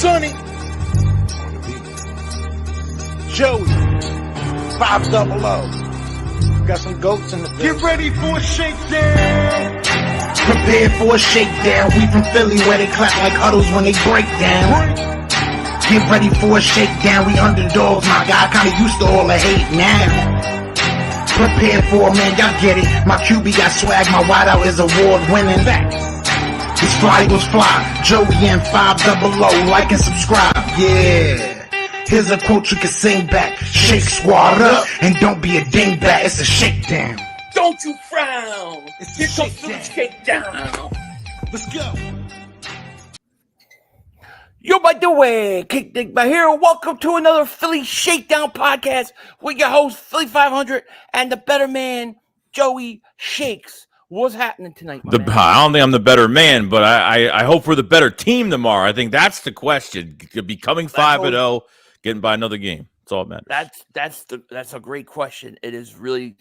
Sonny, Joey, 500. Got some goats in the building. Get ready for a shakedown. Prepare for a shakedown. We from Philly where they clap like huddles when they break down. Get ready for a shakedown. We underdogs, my guy. Kinda used to all the hate now. Prepare for it, man. Y'all get it. My QB got swag. My wideout is award winning. This fly was fly. Joey and 500. Like and subscribe. Yeah. Here's a quote you can sing back. Shake squad up and don't be a dingbat. It's a shakedown. Don't you frown. Here comes the shakedown. Let's go. Yo, by the way, Dingbat here. Welcome to another Philly Shakedown podcast with your host, Philly 500, and the better man, Joey Shakes. What's happening tonight, my man? I don't think I'm the better man, but I hope we're the better team tomorrow. I think that's the question. Becoming 5-0, getting by another game. That's all that matters. That's a great question. It is really.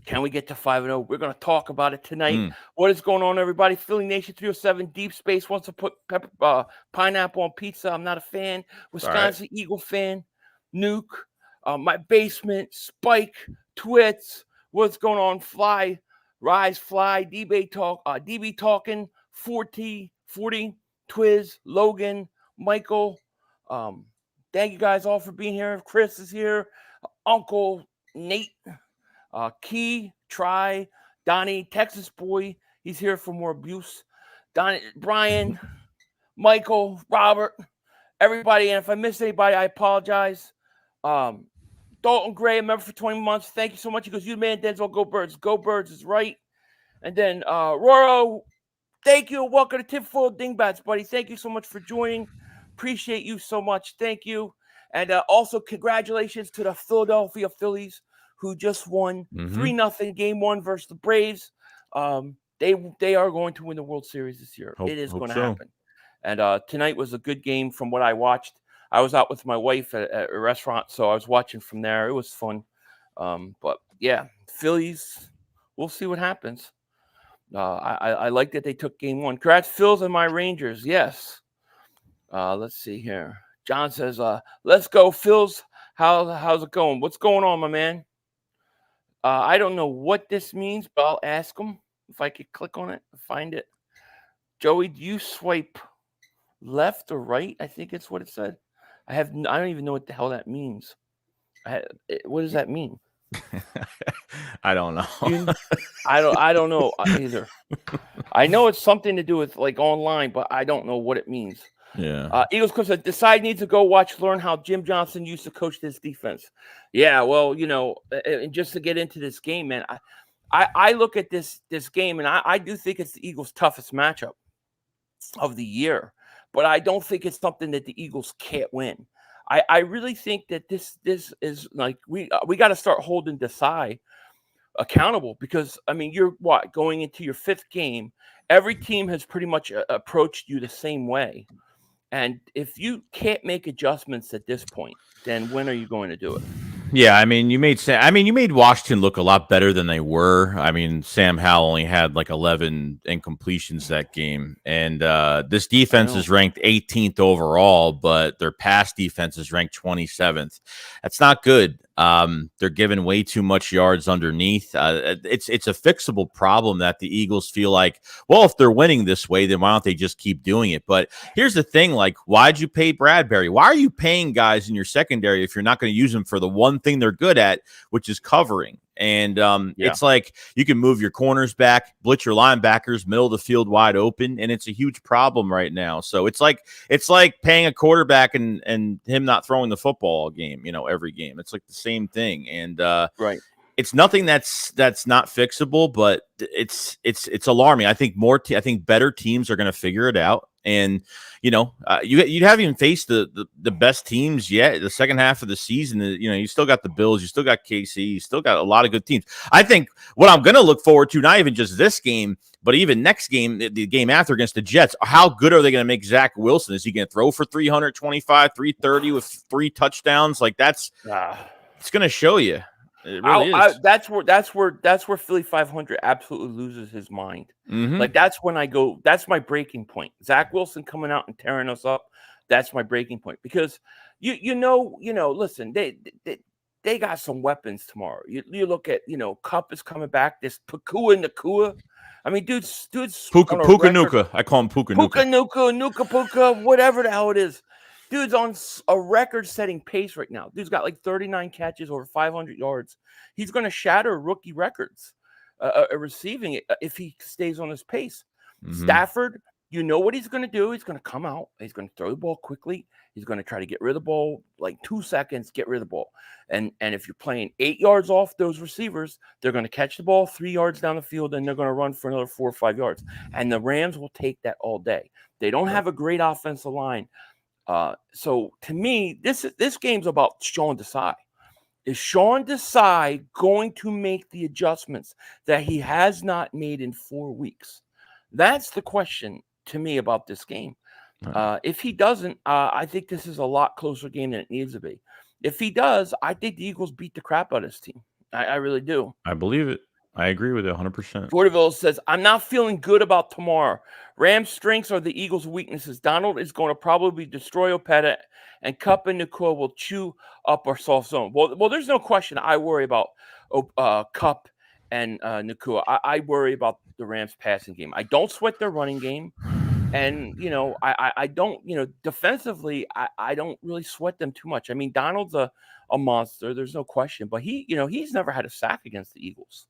Can we get to 5-0? We're going to talk about it tonight. What is going on, everybody? Philly Nation 307, Deep Space wants to put pineapple on pizza. I'm not a fan. Wisconsin Eagle fan. Nuke. My basement. Spike. Twits. What's going on? Fly. Rise. Fly. DB talk. DB talking. 40. Twiz. Logan. Michael. Thank you guys all for being here. Chris is here. Uncle Nate. Key, Try, Donnie, Texas boy, he's here for more abuse. Donnie, Brian, Michael, Robert, everybody, and if I missed anybody, I apologize. Dalton Gray, a member for 20 months. Thank you so much. He goes, you man, Denzel, go Birds. Go Birds is right. And then Roro, thank you. Welcome to Tip Full of Dingbats, buddy. Thank you so much for joining. Appreciate you so much. Thank you. And also congratulations to the Philadelphia Phillies, who just won 3-0 game one versus the Braves. They are going to win the World Series this year. It is going to happen. And tonight was a good game from what I watched. I was out with my wife at a restaurant, so I was watching from there. It was fun. But, yeah, Phillies, we'll see what happens. I like that they took game one. Congrats, Phils and my Rangers. Yes. Let's see here. John says, let's go, Phils. How's it going? What's going on, my man? I don't know what this means, but I'll ask him if I could click on it and find it. Joey, do you swipe left or right? I think it's what it said. I don't even know what the hell that means. What does that mean? I don't know. I don't know either. I know it's something to do with like online, but I don't know what it means. Yeah. Eagles coach said, Decide needs to go learn how Jim Johnson used to coach this defense. Yeah, well, and just to get into this game, man, I look at this game, and I do think it's the Eagles' toughest matchup of the year, but I don't think it's something that the Eagles can't win. I really think that this is like we got to start holding Desai accountable because, I mean, you're going into your fifth game. Every team has pretty much approached you the same way. And if you can't make adjustments at this point, then when are you going to do it? Yeah, I mean, you made Washington look a lot better than they were. I mean, Sam Howell only had like 11 incompletions that game, and this defense is ranked 18th overall, but their pass defense is ranked 27th. That's not good. They're giving way too much yards underneath. It's a fixable problem that the Eagles feel like, well, if they're winning this way, then why don't they just keep doing it? But here's the thing, like, why'd you pay Bradbury? Why are you paying guys in your secondary if you're not going to use them for the one thing they're good at, which is covering? And it's like you can move your corners back, blitz your linebackers, middle of the field wide open, and it's a huge problem right now. So it's like paying a quarterback and him not throwing the football all game, every game. It's like the same thing. And it's nothing that's not fixable, but it's alarming. I think I think better teams are going to figure it out. And you haven't even faced the best teams yet. The second half of the season, you still got the Bills, you still got KC, you still got a lot of good teams. I think what I'm going to look forward to, not even just this game, but even next game, the game after against the Jets, how good are they going to make Zach Wilson? Is he going to throw for 325, 330 with 3 touchdowns? Like it's going to show you. It really is. That's where Philly 500 absolutely loses his mind. Like that's when I go. That's my breaking point. Zach Wilson coming out and tearing us up. That's my breaking point, because listen, they got some weapons tomorrow. You look at, Cup is coming back. This Nakua. I mean, dude's Puka on a record. Nuka. I call him Puka Nuka. Nuka, whatever the hell it is. Dude's on a record-setting pace right now. Dude's got like 39 catches, over 500 yards. He's going to shatter rookie records receiving it if he stays on his pace. Mm-hmm. Stafford, you know what he's going to do. He's going to come out. He's going to throw the ball quickly. He's going to try to get rid of the ball, like 2 seconds, get rid of the ball. And if you're playing 8 yards off those receivers, they're going to catch the ball 3 yards down the field, and they're going to run for another 4 or 5 yards. And the Rams will take that all day. They don't have a great offensive line. So to me, this game's about Sean Desai. Is Sean Desai going to make the adjustments that he has not made in 4 weeks? That's the question to me about this game. If he doesn't, I think this is a lot closer game than it needs to be. If he does, I think the Eagles beat the crap out of this team. I really do. I believe it. I agree with it 100%. Porterville says, I'm not feeling good about tomorrow. Rams' strengths are the Eagles' weaknesses. Donald is going to probably destroy Opeta, and Cup and Nakua will chew up our soft zone. Well, there's no question I worry about Cup and Nakua. I worry about the Rams' passing game. I don't sweat their running game. And, I don't, defensively, I don't really sweat them too much. I mean, Donald's a monster. There's no question. But he's never had a sack against the Eagles.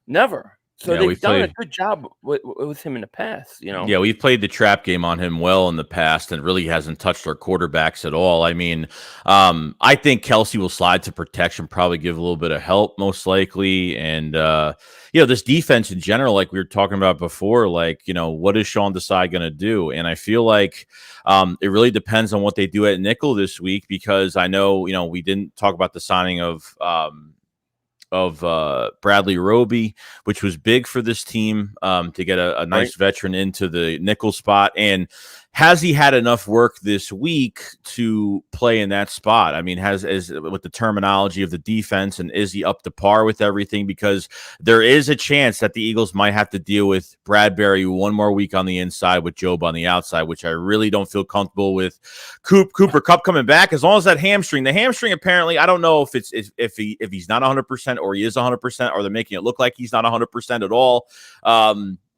Never. So they've done a good job with him in the past, Yeah, we've played the trap game on him well in the past, and really hasn't touched our quarterbacks at all. I mean, I think Kelsey will slide to protection, probably give a little bit of help, most likely. And, this defense in general, like we were talking about before, what is Sean Desai going to do? And I feel like it really depends on what they do at nickel this week, because I know, we didn't talk about the signing of Bradley Roby, which was big for this team to get a nice veteran into the nickel spot. And has he had enough work this week to play in that spot? I mean, with the terminology of the defense, and is he up to par with everything? Because there is a chance that the Eagles might have to deal with Bradbury one more week on the inside with Job on the outside, which I really don't feel comfortable with. Cooper Kupp coming back, as long as the hamstring apparently, I don't know if he's not 100% or he is 100%, or they're making it look like he's not 100% at all.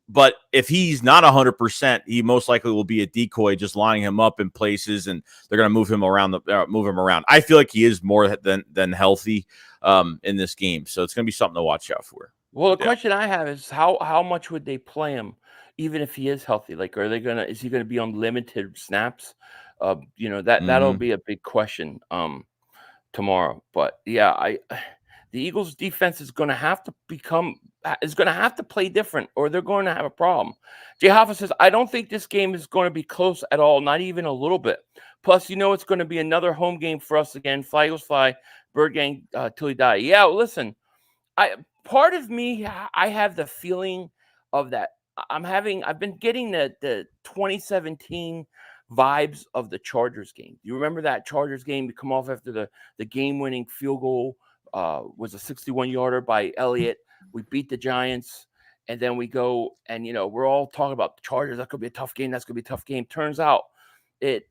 But if he's not 100%, he most likely will be a decoy, just lining him up in places, and they're going to move him around. I feel like he is more than healthy in this game, so it's going to be something to watch out for. Well, the question I have is how much would they play him, even if he is healthy? Like, is he gonna be on limited snaps? That'll be a big question tomorrow. But yeah, the Eagles defense is going to have to play different, or they're going to have a problem. Jay Hoffa says, I don't think this game is going to be close at all, not even a little bit. Plus, it's going to be another home game for us again. Fly Eagles fly, Bird Gang till you die. Yeah, listen, part of me, I have the feeling of that. I've been getting the 2017 vibes of the Chargers game. You remember that Chargers game? We come off after the game-winning field goal. Was a 61-yarder by Elliott. We beat the Giants, and then we go and we're all talking about the Chargers. That could be a tough game. That's gonna be a tough game. Turns out it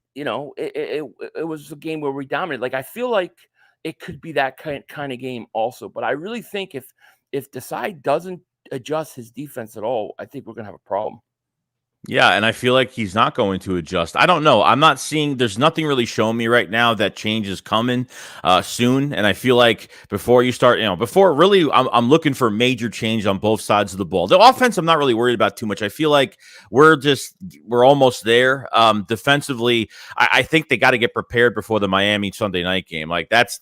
was a game where we dominated. Like, I feel like it could be that kind of game also. But I really think if Desai doesn't adjust his defense at all, I think we're gonna have a problem. Yeah, and I feel like he's not going to adjust. I don't know. I'm not seeing – there's nothing really showing me right now that change is coming soon. And I feel like before you start – before really I'm looking for major change on both sides of the ball. The offense I'm not really worried about too much. I feel like we're almost there. Defensively, I think they got to get prepared before the Miami Sunday night game. Like, that's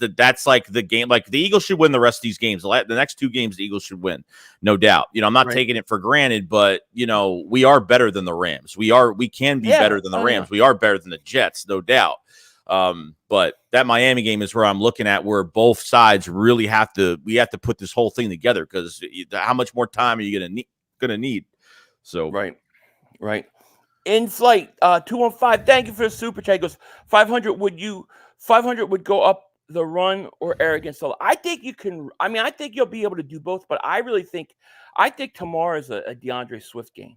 like the game – like, the Eagles should win the rest of these games. The next 2 games the Eagles should win, no doubt. I'm not taking it for granted, but, we are better than the Rams. We can be better than the Rams. We are better than the Jets, no doubt. But that Miami game is where I'm looking at, where both sides really have to put this whole thing together, because how much more time are you going to need? So right. In flight 215. Thank you for the super chat. He goes 500. 500 would go up the run or air against the. I think you can. I mean, I think you'll be able to do both. But I think tomorrow is a DeAndre Swift game.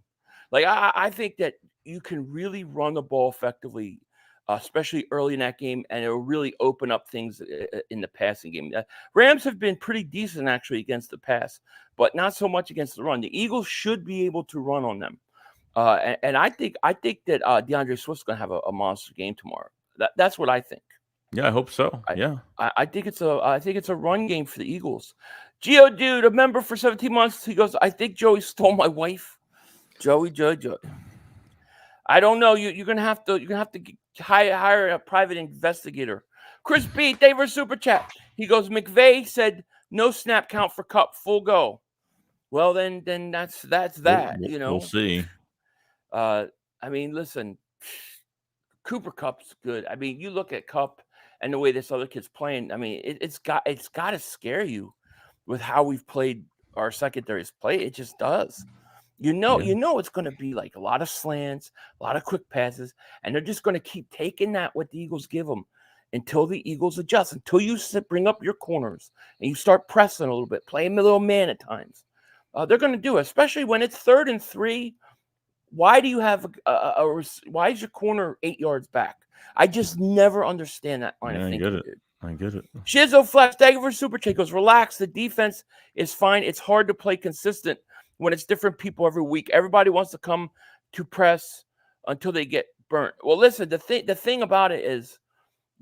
Like, I think that you can really run the ball effectively especially early in that game, and it will really open up things in the passing game. Rams have been pretty decent actually against the pass, but not so much against the run. The Eagles should be able to run on them, and I think that DeAndre Swift's going to have a monster game tomorrow. That's what I think. Yeah, I hope so. I think it's a run game for the Eagles. Geo dude, a member for 17 months. He goes, I think Joey stole my wife. Joey. I don't know. You're gonna have to hire a private investigator. Chris B, thank you for super chat. He goes, McVay said no snap count for Cup, full go. Well, then that's that. We'll see. I mean, listen, Cooper Kupp's good. I mean, you look at Kupp and the way this other kid's playing. I mean, it's got to scare you with how we've played our secondaries play. It just does. You know it's going to be like a lot of slants, a lot of quick passes, and they're just going to keep taking what the Eagles give them until the Eagles adjust, until you bring up your corners and you start pressing a little bit, playing a little man at times. They're going to do it, especially when it's 3rd and 3. Why do you have why is your corner 8 yards back? I just never understand that line of thinking. I get it. Shizzo Flex, thank you for super chat. Goes, relax. The defense is fine. It's hard to play consistent when it's different people every week. Everybody wants to come to press until they get burnt. Well, listen, the thing about it is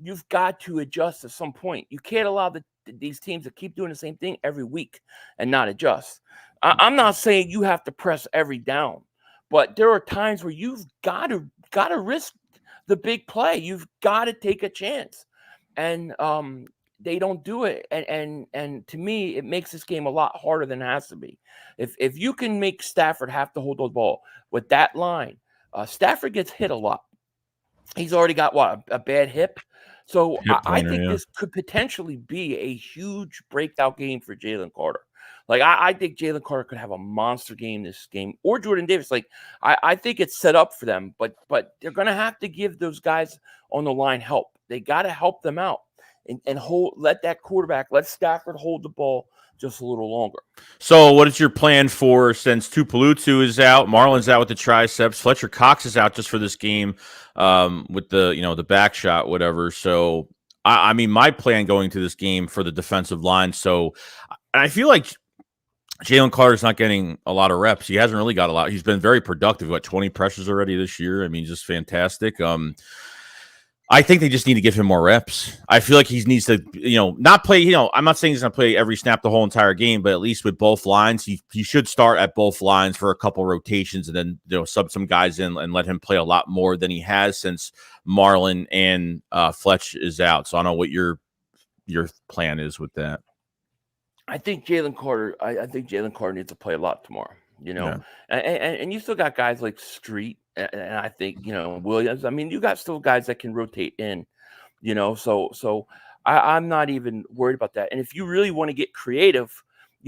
you've got to adjust at some point. You can't allow these teams to keep doing the same thing every week and not adjust. I'm not saying you have to press every down, but there are times where you've got to risk the big play. You've got to take a chance, and they don't do it. And to me, it makes this game a lot harder than it has to be. If you can make Stafford have to hold the ball with that line, Stafford gets hit a lot. He's already got a bad hip. So I think this could potentially be a huge breakout game for Jalen Carter. Like, I think Jalen Carter could have a monster game this game, or Jordan Davis. Like, I think it's set up for them, but they're going to have to give those guys on the line help. They got to help them out and let that quarterback, let Stafford hold the ball just a little longer. So what is your plan for, since Tupelutu is out, Marlon's out with the triceps, Fletcher Cox is out just for this game with the back shot, whatever. So, I mean, my plan going to this game for the defensive line. So, and I feel like Jalen Carter's not getting a lot of reps. He hasn't really got a lot. He's been very productive. 20 pressures already this year. I mean, just fantastic. I think they just need to give him more reps. I feel like he needs to, not play, I'm not saying he's going to play every snap the whole entire game, but at least with both lines, he should start at both lines for a couple rotations and then, sub some guys in and let him play a lot more than he has since Marlon and Fletch is out. So I don't know what your plan is with that. I think Jalen Carter. I think Jalen Carter needs to play a lot tomorrow. And you still got guys like Street, and I think Williams. I mean, you got still guys that can rotate in. So I'm not even worried about that. And if you really want to get creative,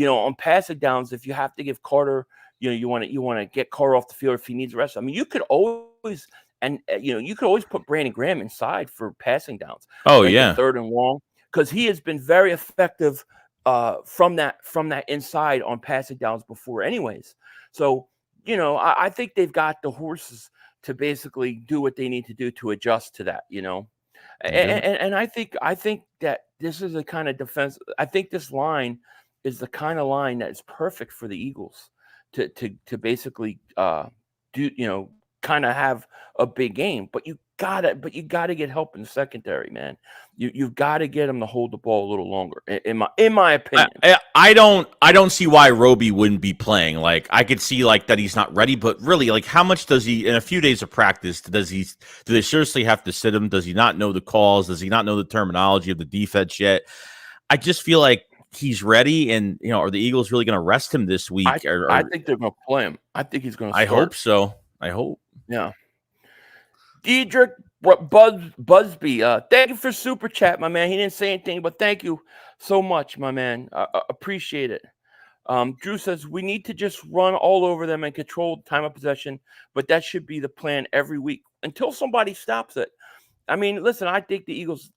on passing downs, if you have to give Carter, you want to get Carter off the field if he needs rest. I mean, you could always put Brandon Graham inside for passing downs. Oh, yeah, 3rd and long, because he has been very effective. From that inside on passing downs before anyways. So, I think they've got the horses to basically do what they need to do to adjust to that, and I think that this is the kind of defense. I think this line is the kind of line that is perfect for the Eagles to basically do, kind of have a big game, but you gotta get help in the secondary, man. You've got to get them to hold the ball a little longer. In my opinion, I don't see why Roby wouldn't be playing. Like, I could see that he's not ready, but really, how much does he in a few days of practice? Do they seriously have to sit him? Does he not know the calls? Does he not know the terminology of the defense yet? I just feel like he's ready, and are the Eagles really going to rest him this week? I think they're going to play him. I think he's going to. I hope so. I hope. Yeah. Diedrich Busby, thank you for super chat, my man. He didn't say anything, but thank you so much, my man. Appreciate it. Drew says we need to just run all over them and control time of possession, but that should be the plan every week until somebody stops it. I mean, listen, I think the Eagles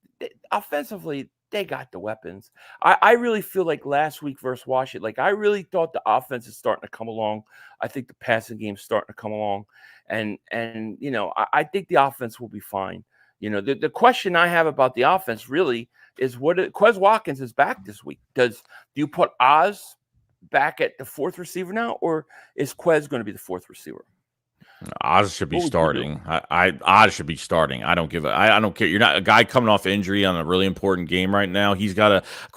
offensively, they got the weapons. I really feel like last week versus Washington, I really thought the offense is starting to come along. I think the passing game's starting to come along. And I think the offense will be fine. You know, the question I have about the offense really is Quez Watkins is back this week. Do you put Oz back at the fourth receiver now, or is Quez going to be the fourth receiver? Oz should be starting. Oz should be starting. I don't care. You're not a guy coming off injury on a really important game right now. Quez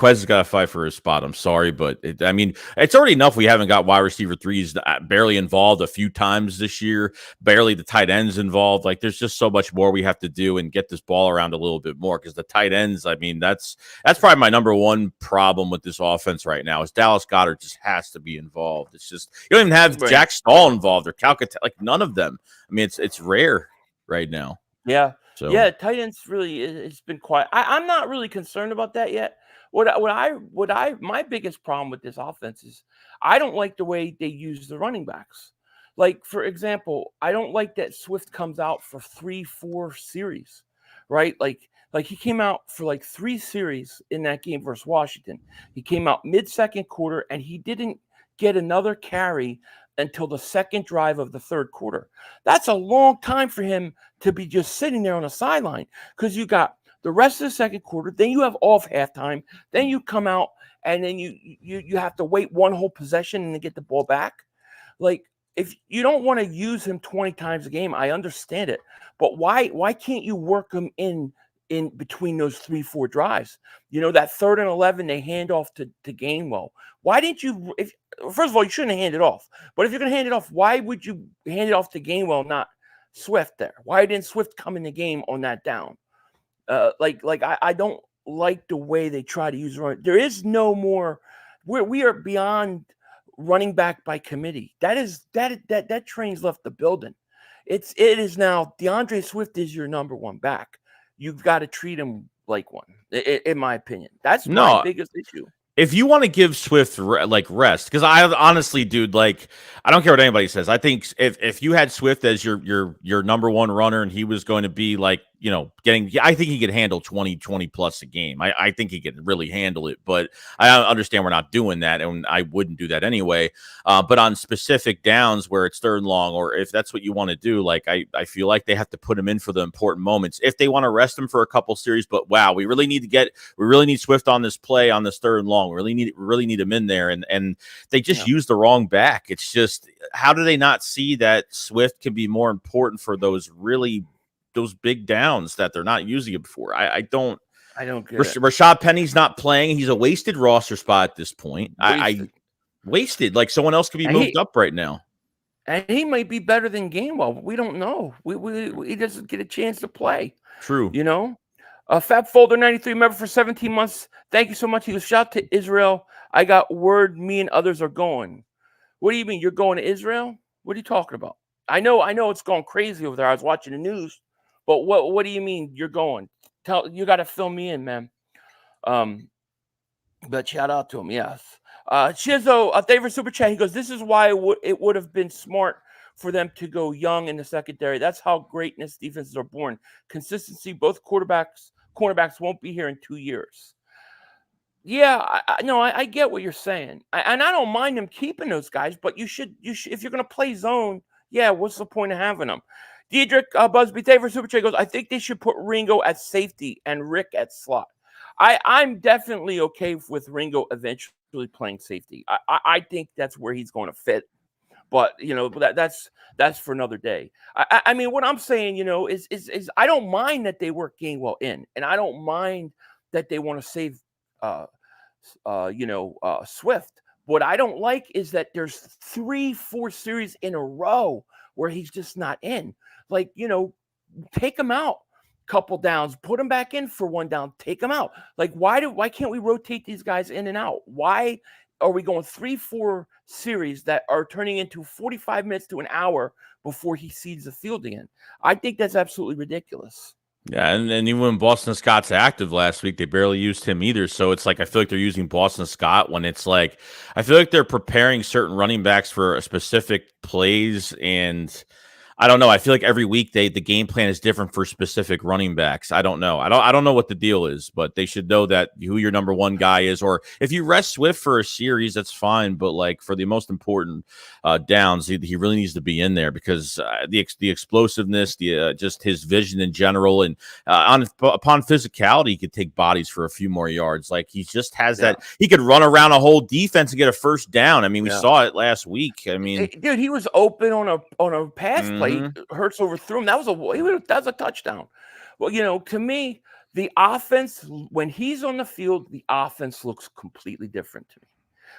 has got to fight for his spot. I'm sorry, but it's already enough. We haven't got wide receiver threes barely involved a few times this year. Barely the tight ends involved. Like there's just so much more we have to do and get this ball around a little bit more because the tight ends. I mean, that's probably my number one problem with this offense right now is Dallas Goedert just has to be involved. It's just you don't even have Jack Stahl involved or Calcutta. Like none of them. I mean, it's rare right now. Yeah. So yeah, tight ends really it's been quiet. I'm not really concerned about that yet. My biggest problem with this offense is I don't like the way they use the running backs. Like, for example, I don't like that Swift comes out for 3-4 series, right? Like he came out for like 3 series in that game versus Washington. He came out mid-second quarter and he didn't get another carry until the second drive of the third quarter. That's a long time for him to be just sitting there on the sideline because you got the rest of the second quarter, then you have off halftime, then you come out and then you have to wait one whole possession and then get the ball back. Like if you don't want to use him 20 times a game, I understand it, but why can't you work him in between those 3-4 drives? You know, that 3rd and 11, they hand off to Gainwell. Why didn't you, first of all, you shouldn't hand it off. But if you're going to hand it off, why would you hand it off to Gainwell, not Swift there? Why didn't Swift come in the game on that down? I don't like the way they try to use run. There is no more, we are beyond running back by committee. That train's left the building. It is now DeAndre Swift is your number one back. You've got to treat him like one, in my opinion. That's my biggest issue. If you want to give Swift rest, because I honestly, dude, like I don't care what anybody says. I think if you had Swift as your number one runner and he was going to be like, you know, I think he could handle 20 plus a game. I think he could really handle it, but I understand we're not doing that, and I wouldn't do that anyway. But on specific downs where it's 3rd and long, or if that's what you want to do, like I feel like they have to put him in for the important moments if they want to rest him for a couple series. But wow, we really need Swift on this play on this 3rd and long. We really need him in there, and they just use the wrong back. It's just, how do they not see that Swift can be more important for those big downs that they're not using it for? I don't get it. Rashad Penny's not playing. He's a wasted roster spot at this point. Wasted. Like someone else could be moved up right now. And he might be better than Gainwell. But we don't know. He doesn't get a chance to play. True. You know? Fab Folder 93 member for 17 months. Thank you so much. He was shout to Israel. I got word me and others are going. What do you mean? You're going to Israel? What are you talking about? I know it's going crazy over there. I was watching the news. But what do you mean you're going? You got to fill me in, man. But shout out to him, yes. Shizzo, a favorite super chat. He goes, this is why it would have been smart for them to go young in the secondary. That's how greatness defenses are born. Consistency. Both cornerbacks won't be here in 2 years. Yeah, I get what you're saying, and I don't mind them keeping those guys. But you should if you're going to play zone. Yeah, what's the point of having them? Diedrich Busby, thank you for super chat, goes, I think they should put Ringo at safety and Rick at slot. I'm definitely okay with Ringo eventually playing safety. I think that's where he's going to fit. But, you know, that's for another day. I mean, what I'm saying, you know, is I don't mind that they work Gainwell in, and I don't mind that they want to save, Swift. What I don't like is that there's 3-4 series in a row where he's just not in. Like, you know, take him out, couple downs, put him back in for 1 down, take him out. Like, why can't we rotate these guys in and out? Why are we going 3-4 series that are turning into 45 minutes to an hour before he sees the field again? I think that's absolutely ridiculous. Yeah, and even when Boston Scott's active last week, they barely used him either. So it's like I feel like they're using Boston Scott when it's like I feel like they're preparing certain running backs for specific plays, and I don't know. I feel like every week the game plan is different for specific running backs. I don't know. I don't know what the deal is, but they should know that who your number one guy is. Or if you rest Swift for a series, that's fine. But like for the most important downs, he really needs to be in there because the explosiveness, just his vision in general, and upon physicality, he could take bodies for a few more yards. Like he just has that. He could run around a whole defense and get a first down. I mean, we saw it last week. I mean, dude, he was open on a pass play. Hurts overthrew him. That was a touchdown. Well, to me, the offense, when he's on the field, the offense looks completely different to me.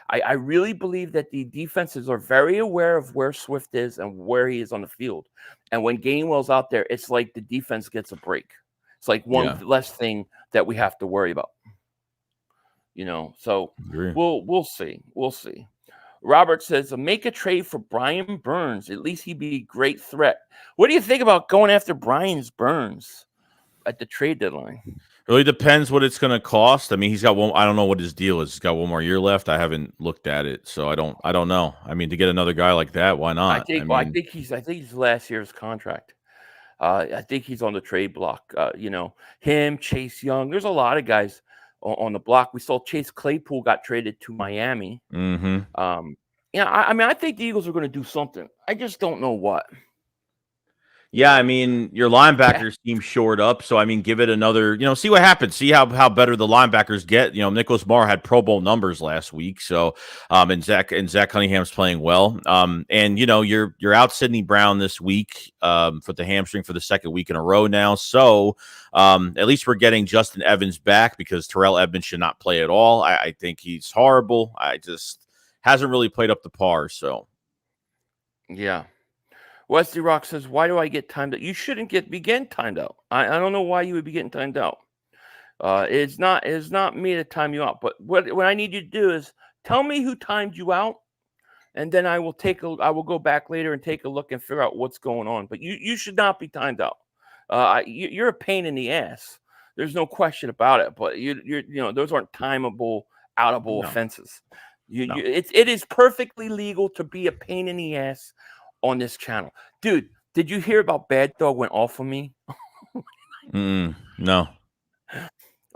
I really believe that the defenses are very aware of where Swift is and where he is on the field. And when Gainwell's out there, it's like the defense gets a break. It's like one less thing that we have to worry about. So we'll see. We'll see. Robert says, make a trade for Brian Burns. At least he'd be a great threat. What do you think about going after Brian Burns at the trade deadline? Really depends what it's going to cost. I mean, he's got one. I don't know what his deal is. He's got one more year left. I haven't looked at it, so I don't know. I mean, to get another guy like that, why not? I think he's last year's contract. I think he's on the trade block. Him, Chase Young. There's a lot of guys on the block. We saw Chase Claypool got traded to Miami. I think the Eagles are going to do something. I just don't know what. Yeah, I mean, your linebackers seem shored up, so I mean, give it another, see what happens. See how better the linebackers get. Nicholas Morrow had Pro Bowl numbers last week, so and Zach Cunningham's playing well. And you're out Sidney Brown this week for the hamstring for the second week in a row now. So at least we're getting Justin Evans back because Terrell Edmonds should not play at all. I think he's horrible. I just hasn't really played up to par. So yeah. Wesley Rock says, why do I get timed out? You shouldn't be getting timed out. I don't know why you would be getting timed out. It's not me to time you out. But what I need you to do is tell me who timed you out, and then I will go back later and take a look and figure out what's going on. But you should not be timed out. You're a pain in the ass. There's no question about it. But those aren't timeable, outable offenses. It is perfectly legal to be a pain in the ass on this channel. Dude, did you hear about Bad Dog went off on me? No.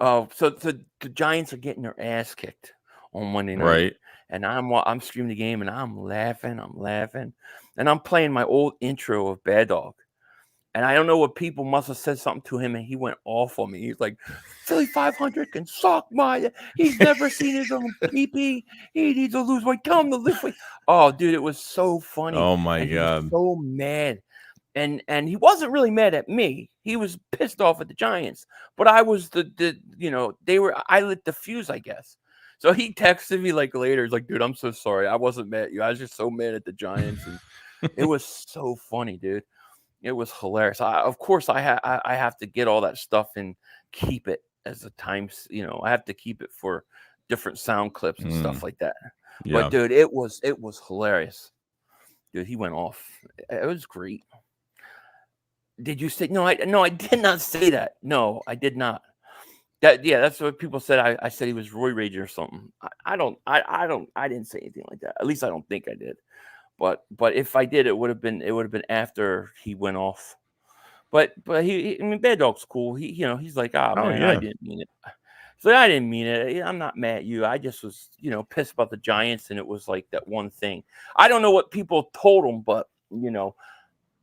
So the Giants are getting their ass kicked on Monday night. Right. And I'm streaming the game and I'm laughing. And I'm playing my old intro of Bad Dog. And I don't know what people must have said something to him, and he went off on me. He's like, Philly 500 can suck my. He's never seen his own pee-pee. He needs to lose weight. Tell him to lose weight. Oh, dude, it was so funny. Oh my God, he was so mad, and he wasn't really mad at me. He was pissed off at the Giants. But I was I lit the fuse, I guess. So he texted me like later. He's like, dude, I'm so sorry. I wasn't mad at you. I was just so mad at the Giants, and it was so funny, dude. It was hilarious. Of course, I have to get all that stuff and keep it as a times. I have to keep it for different sound clips and stuff like that. Yeah. But dude, it was hilarious. Dude, he went off. It was great. Did you say no? I did not say that. No, I did not. That's what people said. I said he was Roy Rage or something. I didn't say anything like that. At least I don't think I did. But if I did, it would have been after he went off. But Bad Dog's cool. He's like, man, I didn't mean it. So I didn't mean it. I'm not mad at you. I just was, pissed about the Giants, and it was like that one thing. I don't know what people told him, but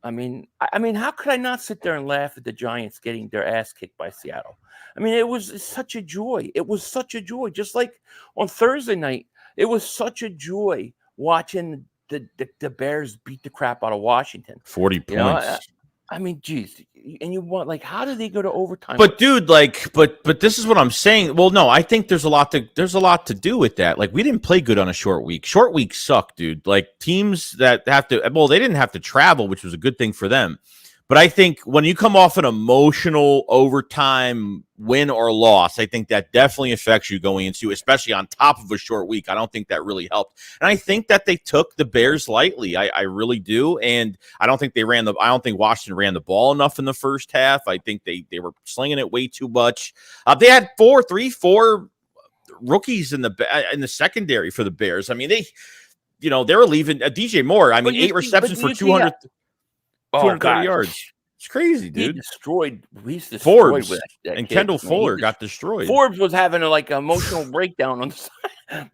I mean, how could I not sit there and laugh at the Giants getting their ass kicked by Seattle? I mean, it was such a joy. It was such a joy. Just like on Thursday night, it was such a joy watching the Bears beat the crap out of Washington. 40 points. I mean, geez. And you want, how did they go to overtime? But dude, but this is what I'm saying. Well, no, I think there's a lot to do with that. Like, we didn't play good on a short week. Short weeks suck, dude. Like, teams that have to, they didn't have to travel, which was a good thing for them. But I think when you come off an emotional overtime win or loss, I think that definitely affects you going into, especially on top of a short week. I don't think that really helped. And I think that they took the Bears lightly. I really do. And I don't think I don't think Washington ran the ball enough in the first half. I think they were slinging it way too much. They had four rookies in the secondary for the Bears. I mean, they were leaving DJ Moore. I mean, 8 receptions for 200. God. yards. It's crazy, dude. He's destroyed Forbes with that and kid, Kendall man. Fuller got destroyed. Forbes was having a emotional breakdown on the side.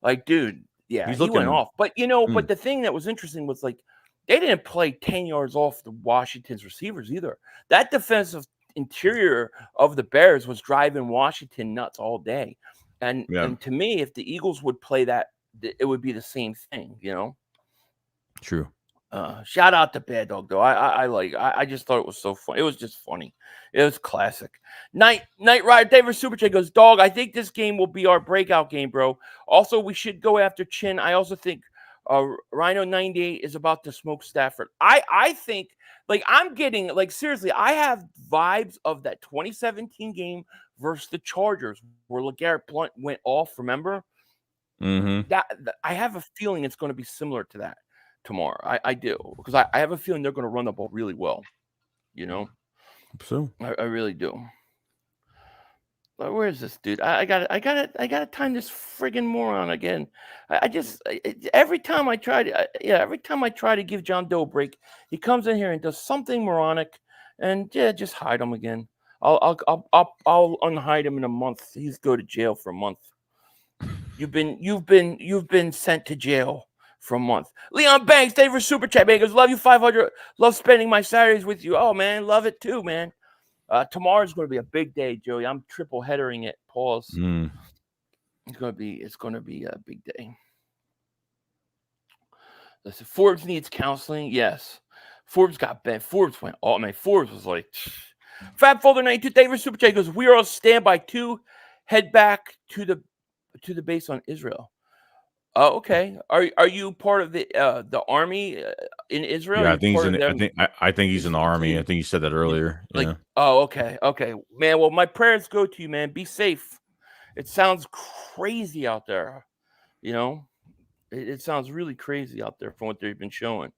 Like, dude, yeah, he went off. But but the thing that was interesting was they didn't play 10 yards off the Washington's receivers either. That defensive interior of the Bears was driving Washington nuts all day. And to me, if the Eagles would play that, it would be the same thing, True. Shout out to Bad Dog though. I just thought it was so fun. It was just funny. It was classic. Night Rider David Super Chat goes, dog, I think this game will be our breakout game, bro. Also, we should go after Chin. I also think Rhino 98 is about to smoke Stafford. I think I'm getting seriously, I have vibes of that 2017 game versus the Chargers where LeGarrette Blount went off, remember? Mm-hmm. That I have a feeling it's going to be similar to that tomorrow. I do, because I have a feeling they're going to run the ball really well. So I really do. Where is this dude? I gotta time this friggin' moron again. Every time I try to give John Doe a break, he comes in here and does something moronic, and just hide him again. I'll unhide him in a month. He's go to jail for a month. You've been sent to jail for a month. Leon Banks, thank you for super chat, man. He goes, love you 500. Love spending my Saturdays with you. Oh man, love it too, man. Tomorrow's going to be a big day, Joey. I'm triple headering it. Pause. It's going to be a big day. Listen, Forbes needs counseling. Yes. Forbes got bent. Forbes went. Oh man, Forbes was like Fab Folder 92. Thank you for super chat. He goes, we are on standby to head back to the base on Israel. Oh, okay. Are you part of the army in Israel? Yeah, I think he's in the army. I think you said that earlier. Oh, okay, man. Well, my prayers go to you, man. Be safe. It sounds crazy out there. It sounds really crazy out there from what they've been showing.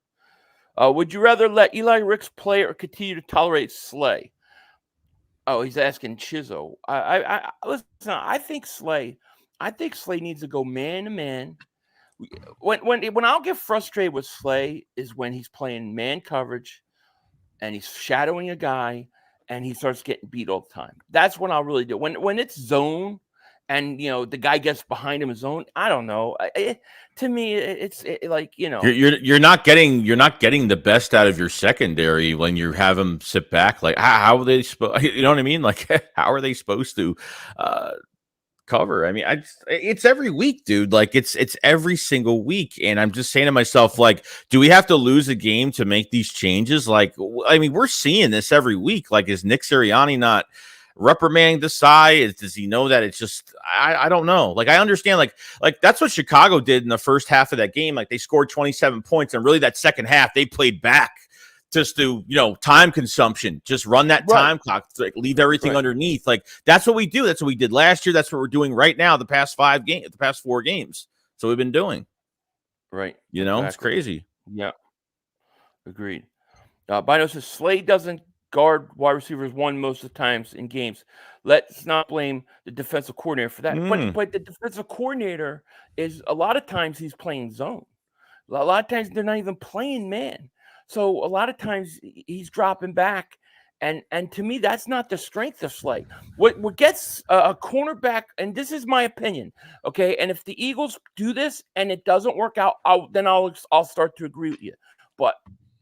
Would you rather let Eli Ricks play or continue to tolerate Slay? Oh, he's asking Chizzo. I listen. I think Slay needs to go man to man. When I'll get frustrated with Slay is when he's playing man coverage and he's shadowing a guy and he starts getting beat all the time. That's when I'll really do. When it's zone and the guy gets behind him in zone, I don't know. To me, it's you're not getting the best out of your secondary when you have them sit back. Like how are they supposed? You know what I mean? Like how are they supposed to cover? I mean, it's every week, dude. Like it's every single week, and I'm just saying to myself, like, do we have to lose a game to make these changes? Like, I mean, we're seeing this every week. Like, is Nick Sirianni not reprimanding the side? Does he know that it's just? I don't know. Like, I understand. Like that's what Chicago did in the first half of that game. Like, they scored 27 points, and really that second half they played back. Just to, time consumption, just run that time clock, leave everything underneath. Like that's what we do. That's what we did last year. That's what we're doing right now. The past 4 games. So we've been doing. Right. Exactly. It's crazy. Yeah. Agreed. Bino says Slade doesn't guard wide receivers one most of the times in games. Let's not blame the defensive coordinator for that. But the defensive coordinator is a lot of times he's playing zone. A lot of times they're not even playing man. So a lot of times he's dropping back, and to me that's not the strength of Slay. What gets a cornerback, and this is my opinion, okay? And if the Eagles do this and it doesn't work out, I'll start to agree with you. But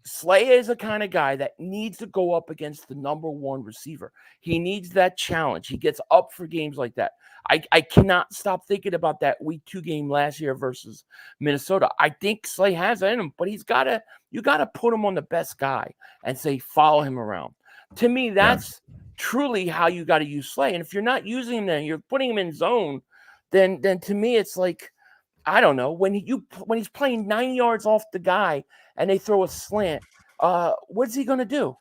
Slay is a kind of guy that needs to go up against the number one receiver. He needs that challenge. He gets up for games like that. I cannot stop thinking about that week 2 game last year versus Minnesota. I think Slay has that in him, but you got to put him on the best guy and say, follow him around. To me, that's truly how you got to use Slay. And if you're not using him then, you're putting him in zone, then to me, it's like, I don't know, when he's playing 9 yards off the guy and they throw a slant, what's he going to do?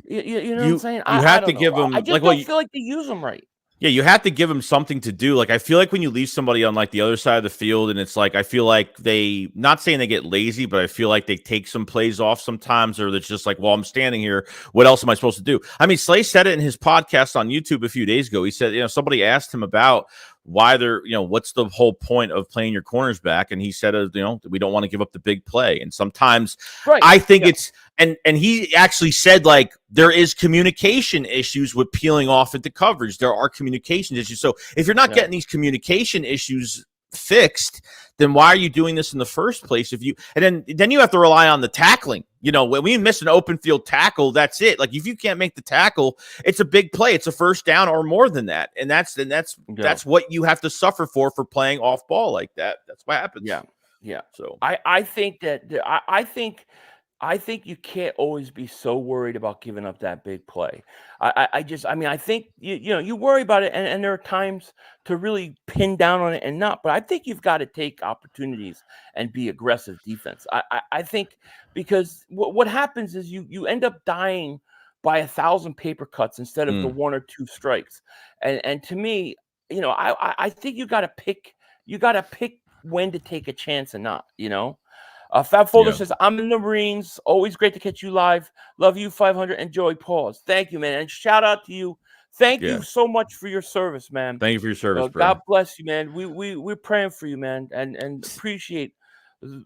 You know what I'm saying? You have to give him. I just don't feel like they use him right. Yeah, you have to give him something to do. Like, I feel like when you leave somebody on like the other side of the field, and it's like, I feel like they, not saying they get lazy, but I feel like they take some plays off sometimes, or it's just like, well, I'm standing here. What else am I supposed to do? I mean, Slay said it in his podcast on YouTube a few days ago. He said, somebody asked him about why they're, what's the whole point of playing your corners back? And he said, we don't want to give up the big play. And sometimes I think And he actually said, like, there is communication issues with peeling off into coverage. There are communication issues. So if you're not getting these communication issues fixed, then why are you doing this in the first place? And then you have to rely on the tackling. When we miss an open field tackle, that's it. Like, if you can't make the tackle, it's a big play. It's a first down or more than that. And that's what you have to suffer for playing off ball like that. That's what happens. Yeah. So I think that I think you can't always be so worried about giving up that big play. I think you worry about it, and there are times to really pin down on it and not. But I think you've got to take opportunities and be aggressive defense. I think because what happens is you end up dying by 1,000 paper cuts instead of the 1 or 2 strikes. And to me, I think you got to pick when to take a chance and not. Fab Folder says, I'm in the Marines. Always great to catch you live. Love you, 500. Enjoy. Pause. Thank you, man. And shout out to you. Thank you so much for your service, man. Thank you for your service, bro. God bless you, man. We're praying for you, man, and appreciate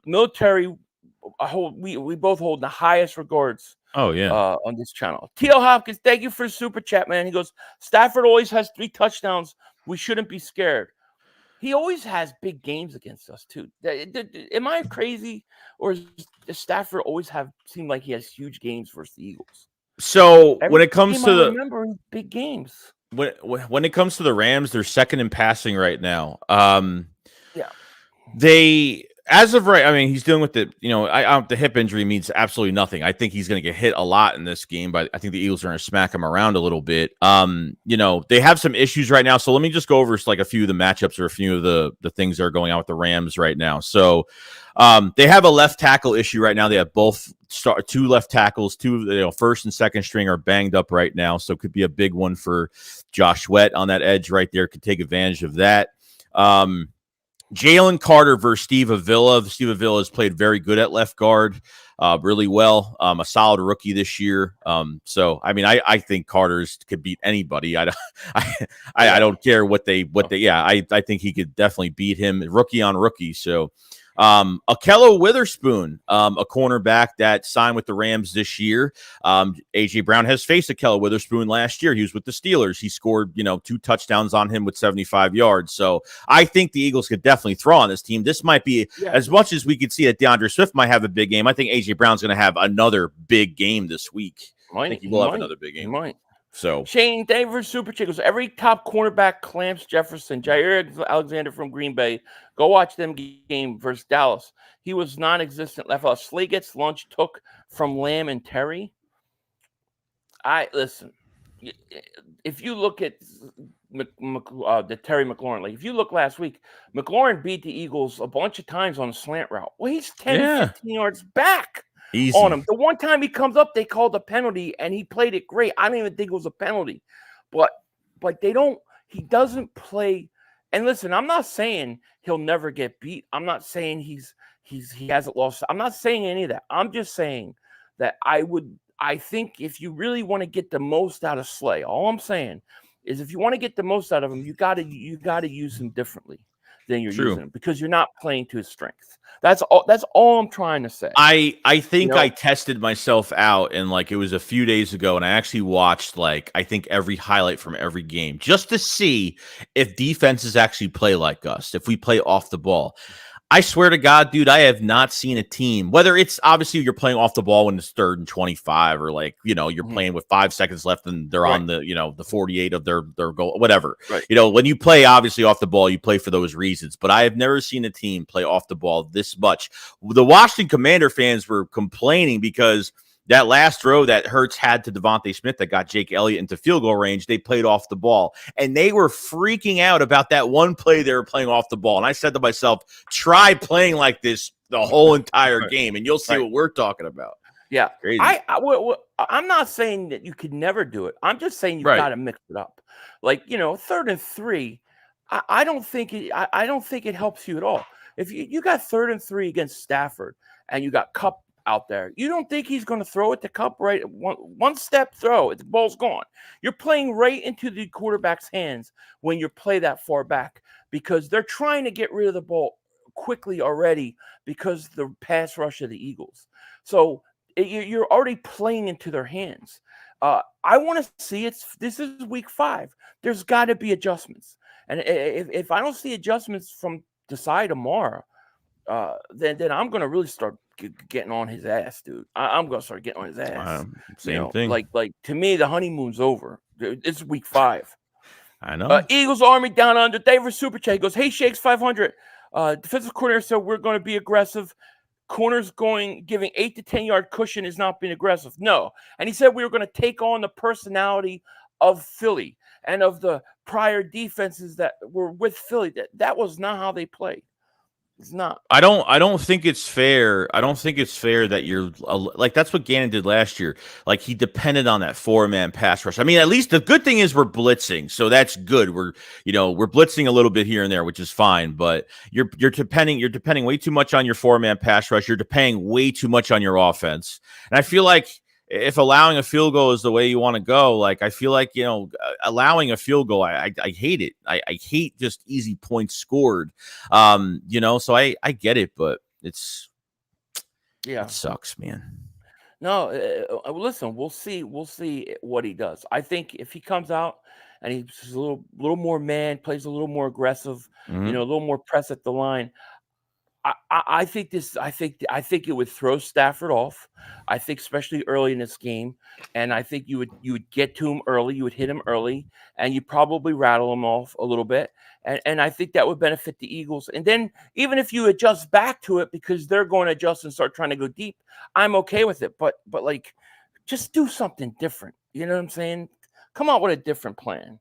military. We both hold the highest regards. On this channel. T.L. Hopkins, thank you for the super chat, man. He goes, Stafford always has 3 touchdowns. We shouldn't be scared. He always has big games against us, too. Am I crazy? Or does Stafford always seem like he has huge games versus the Eagles? So when it comes to remember big games. When it comes to the Rams, they're second in passing right now. They, as of right, I mean, he's dealing with the hip injury means absolutely nothing. I think he's going to get hit a lot in this game, but I think the Eagles are going to smack him around a little bit. They have some issues right now. So let me just go over like a few of the matchups or a few of the things that are going on with the Rams right now. So they have a left tackle issue right now. They have both 2 left tackles, 2 first and second string are banged up right now. So it could be a big one for Josh Sweat on that edge right there. Could take advantage of that. Jalen Carter versus Steve Avila. Steve Avila has played very good at left guard, really well. A solid rookie this year. So I mean, I think Carter's could beat anybody. I don't care what they. I think he could definitely beat him, rookie on rookie. So. Akello Witherspoon, a cornerback that signed with the Rams this year. AJ Brown has faced Akello Witherspoon last year. He was with the Steelers. He scored, 2 touchdowns on him with 75 yards. So I think the Eagles could definitely throw on this team. This might be as much as we could see that DeAndre Swift might have a big game. I think AJ Brown's going to have another big game this week. I think he will have another big game. He might. So Shane Davis super chickles. Every top cornerback clamps Jefferson. Jair Alexander from Green Bay. Go watch them game versus Dallas. He was non-existent left out. Slay gets lunch took from Lamb and Terry. Listen. If you look at the Terry McLaurin, like if you look last week, McLaurin beat the Eagles a bunch of times on a slant route. Well, he's 10-15 yards back. Easy. On him. The one time he comes up, they called a penalty, and he played it great. I don't even think it was a penalty, but he doesn't play. And listen, I'm not saying he'll never get beat. I'm not saying he hasn't lost. I'm not saying any of that. I'm just saying that I think if you really want to get the most out of Slay, all I'm saying is if you want to get the most out of him, you gotta use him differently than you're using him because you're not playing to his strengths. That's all I'm trying to say. I think I tested myself out, and like it was a few days ago, and I actually watched I think every highlight from every game just to see if defenses actually play like us, if we play off the ball. I swear to God, dude, I have not seen a team, whether it's obviously you're playing off the ball when it's 3rd and 25 or you're playing with 5 seconds left and they're on the 48 of their goal, whatever. Right. When you play obviously off the ball, you play for those reasons. But I have never seen a team play off the ball this much. The Washington Commander fans were complaining because that last throw that Hurts had to Devontae Smith that got Jake Elliott into field goal range, they played off the ball. And they were freaking out about that one play they were playing off the ball. And I said to myself, try playing like this the whole entire game, and you'll see what we're talking about. Yeah. Crazy. I'm not saying that you could never do it. I'm just saying you've got to mix it up. 3rd and 3, I don't think it helps you at all. If you got 3rd and 3 against Stafford and you got Kupp out there, you don't think he's going to throw it to Kupp right one step throw, the ball's gone. You're playing right into the quarterback's hands when you play that far back because they're trying to get rid of the ball quickly already because the pass rush of the Eagles. So you're already playing into their hands. I want to see this is week 5. There's got to be adjustments, and if I don't see adjustments from Desai tomorrow, then I'm gonna really start getting on his ass, dude. I'm gonna start getting on his ass. Same thing. Like to me, the honeymoon's over. It's week 5. I know. Eagles Army down under. David Super Chat goes, "Hey Shakes 500. Defensive coordinator said we're going to be aggressive. Corners giving 8 to 10 yard cushion is not being aggressive. No." And he said we were going to take on the personality of Philly and of the prior defenses that were with Philly. That was not how they played. It's not. I don't think it's fair. I don't think it's fair that you're like, that's what Gannon did last year. Like, he depended on that 4-man pass rush. I mean, at least the good thing is we're blitzing, so that's good. We're blitzing a little bit here and there, which is fine. But you're depending way too much on your 4-man pass rush. You're depending way too much on your offense, and I feel like if allowing a field goal is the way you want to go, like, I feel like, allowing a field goal, I hate it. I hate just easy points scored. So I get it, but it sucks, man. No, listen, we'll see what he does. I think if he comes out and he's a little more man, plays a little more aggressive, a little more press at the line, I think it would throw Stafford off. I think especially early in this game, and I think you would get to him early, you would hit him early, and you probably rattle him off a little bit, and I think that would benefit the Eagles. And then even if you adjust back to it because they're going to adjust and start trying to go deep, I'm okay with it. But like, just do something different. You know what I'm saying? Come out with a different plan.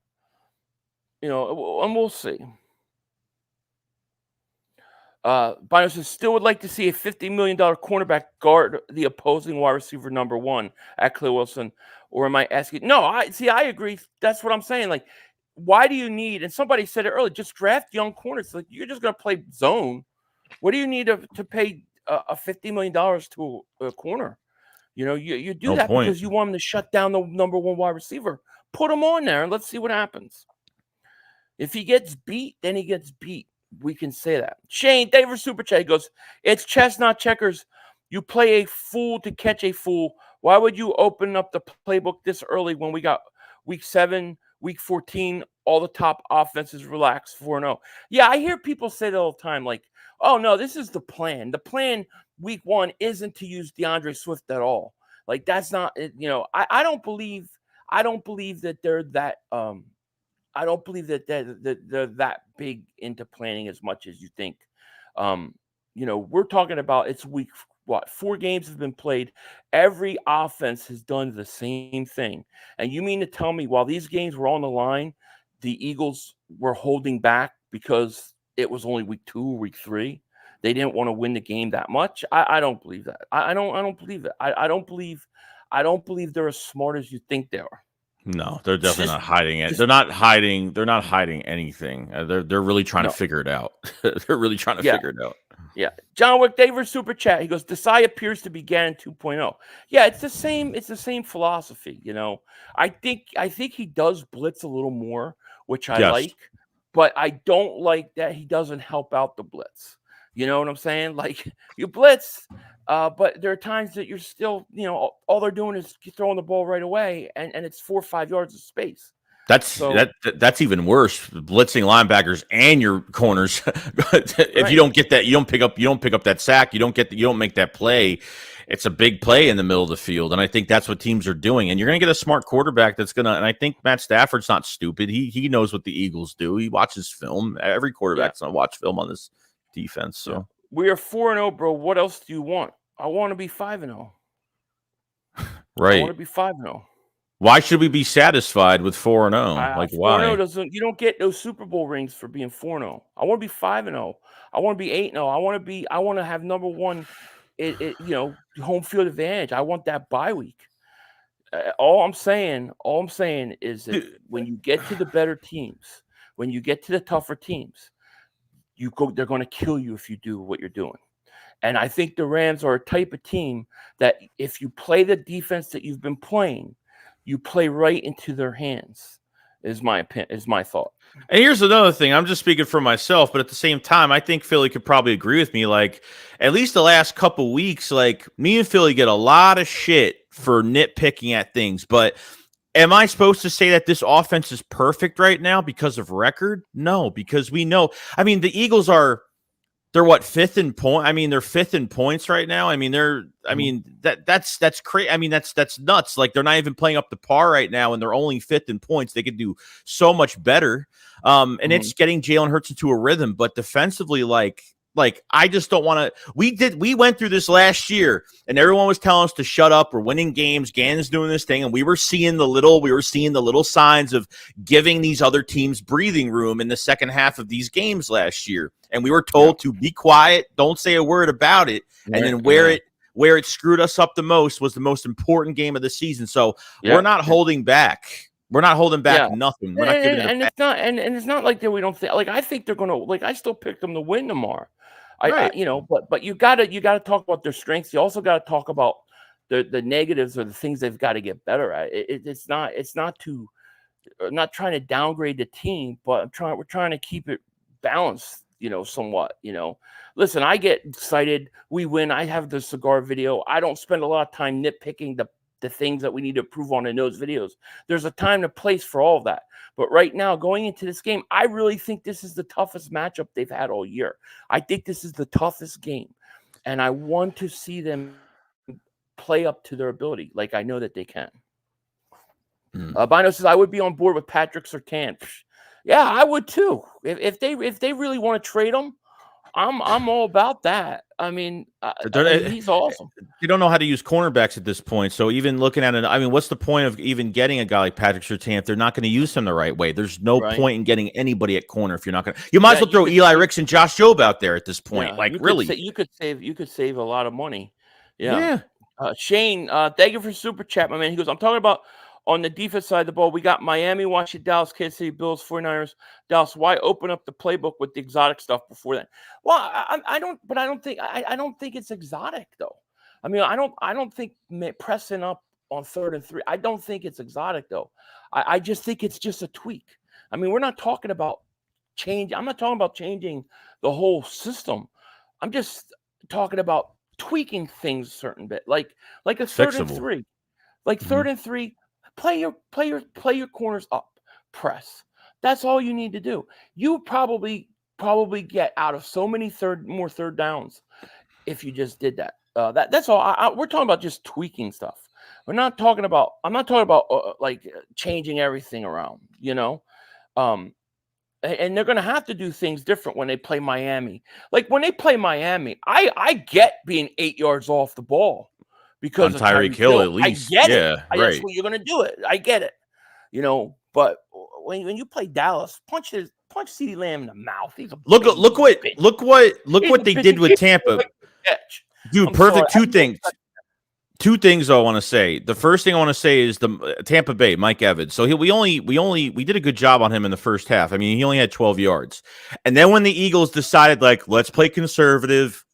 And we'll see. Bino says, still would like to see a $50 million cornerback guard the opposing wide receiver number 1 at Clay Wilson. Or am I asking? No, I agree. That's what I'm saying. Like, why do you need, and somebody said it earlier, just draft young corners. Like, you're just going to play zone. What do you need to pay a $50 million to a corner? You do that because you want him to shut down the number 1 wide receiver. Put him on there and let's see what happens. If he gets beat, then he gets beat. We can say that. Shane, David Super Chat goes, it's chess, not checkers. You play a fool to catch a fool. Why would you open up the playbook this early when we got week 7, week 14, all the top offenses relaxed 4-0? Yeah, I hear people say that all the time, like, oh, no, this is the plan. The plan week 1 isn't to use DeAndre Swift at all. Like, that's not, I don't believe that they're that, I don't believe that they're that big into planning as much as you think. We're talking about it's week, 4 games have been played. Every offense has done the same thing. And you mean to tell me while these games were on the line, the Eagles were holding back because it was only week 2 or week 3? They didn't want to win the game that much? I don't believe that. I don't believe it. I don't believe they're as smart as you think they are. No, they're definitely not hiding it. They're not hiding anything. They're really trying to figure it out. They're really trying to figure it out. Yeah. John Wick David Super Chat. He goes, Desai appears to be Gannon 2.0. Yeah, it's the same philosophy, I think he does blitz a little more, which I like, but I don't like that he doesn't help out the blitz. You know what I'm saying? Like, you blitz, but there are times that you're still, all they're doing is throwing the ball right away, and it's 4 or 5 yards of space. That's even worse. Blitzing linebackers and your corners. If you don't get that, you don't pick up that sack. You don't make that play. It's a big play in the middle of the field, and I think that's what teams are doing. And you're going to get a smart quarterback that's going to. And I think Matt Stafford's not stupid. He knows what the Eagles do. He watches film. Every quarterback's going to watch film on this defense. So we are 4-0, bro. What else do you want? I want to be 5-0. Right. I want to be 5-0. Why should we be satisfied with 4-0? Like, why? 4-0 you don't get those Super Bowl rings for being 4-0. I want to be 5-0. I want to be 8-0. I want to have number 1, home field advantage. I want that bye week. All I'm saying is that when you get to the better teams, when you get to the tougher teams, they're going to kill you if you do what you're doing. And I think the Rams are a type of team that if you play the defense that you've been playing, you play right into their hands. Is my opinion. Is my thought. And here's another thing. I'm just speaking for myself, but at the same time, I think Philly could probably agree with me. Like, at least the last couple weeks, like, me and Philly get a lot of shit for nitpicking at things. But am I supposed to say that this offense is perfect right now because of record? No, because we know. I mean, the Eagles they're what, fifth in point? I mean, they're fifth in points right now. I mean, that's crazy. I mean, that's nuts. Like, they're not even playing up to par right now, and they're only fifth in points. They could do so much better. And it's getting Jalen Hurts into a rhythm, but defensively, like I just don't want to. We went through this last year, and everyone was telling us to shut up. We're winning games. Gannon's doing this thing, and we were seeing the little signs of giving these other teams breathing room in the second half of these games last year. And we were told to be quiet, don't say a word about it. And then where it screwed us up the most was the most important game of the season. So we're not holding back. We're not holding back nothing. We're not giving it and it's not and it's not like that we don't think, like, I think they're gonna, like, I still pick them to win tomorrow. I but you gotta talk about their strengths. You also gotta talk about the negatives or the things they've got to get better at. It's not I'm not trying to downgrade the team, but we're trying to keep it balanced, somewhat. Listen, I get excited. We win. I have the cigar video. I don't spend a lot of time nitpicking the things that we need to improve on in those videos. There's a time and place for all of that. But right now, going into this game, I really think this is the toughest matchup they've had all year. I think this is the toughest game. And I want to see them play up to their ability, like I know that they can. Bino says, I would be on board with Patrick Surtain. Yeah, I would too. If they really want to trade him, I'm all about that. I mean, he's awesome. You don't know how to use cornerbacks at this point. So even looking at it, I mean, what's the point of even getting a guy like Patrick Surtain if they're not going to use him the right way? There's no point in getting anybody at corner if you're not going to. You might as well throw Eli Ricks and Josh Jobe out there at this point. You could save a lot of money. Yeah. Shane, thank you for super chat, my man. He goes, I'm talking about on the defense side of the ball, we got Miami, Washington, Dallas, Kansas City, Bills, 49ers, Dallas. Why open up the playbook with the exotic stuff before that? Well, I don't think it's exotic though. I mean, I don't think pressing up on 3rd and 3. I don't think it's exotic though. I just think it's just a tweak. I mean, we're not talking about change. I'm not talking about changing the whole system. I'm just talking about tweaking things a certain bit, like a 3rd and 3, like 3rd and 3. Play your corners up, press. That's all you need to do. You probably get out of so many more third downs if you just did that. That's all. We're talking about just tweaking stuff. I'm not talking about like changing everything around. And they're going to have to do things different when they play Miami. Like when they play Miami, I get being 8 yards off the ball. Because on Tyreek Hill, at least. I get it. That's what you're going to do it. I get it. But when you play Dallas, punch CeeDee Lamb in the mouth. Look what they did with Tampa. Dude, perfect. Two things I want to say. The first thing I want to say is the Tampa Bay, Mike Evans. So we did a good job on him in the first half. I mean, he only had 12 yards. And then when the Eagles decided, like, let's play conservative,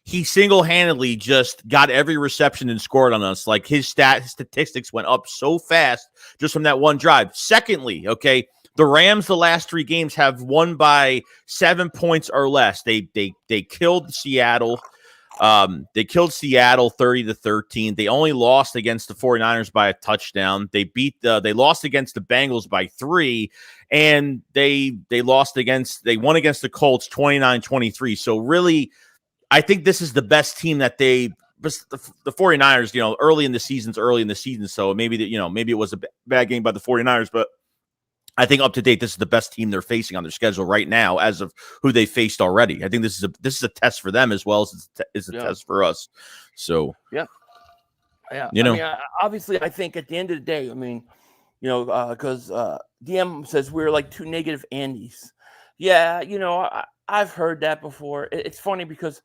he single-handedly just got every reception and scored on us. Like his statistics went up so fast just from that one drive. Secondly, okay, the Rams the last 3 games have won by 7 points or less. They killed Seattle. They killed Seattle 30-13. They only lost against the 49ers by a touchdown. They lost against the Bengals by 3, and they won against the Colts 29-23. So really, I think this is the best team that the 49ers, early in the season. So maybe it was a bad game by the 49ers, but I think up to date, this is the best team they're facing on their schedule right now as of who they faced already. I think this is a test for them as well as it's a test for us. So, yeah. I mean, obviously, I think at the end of the day, I mean, because DM says we're like 2 negative Andys. Yeah, I've heard that before. It's funny because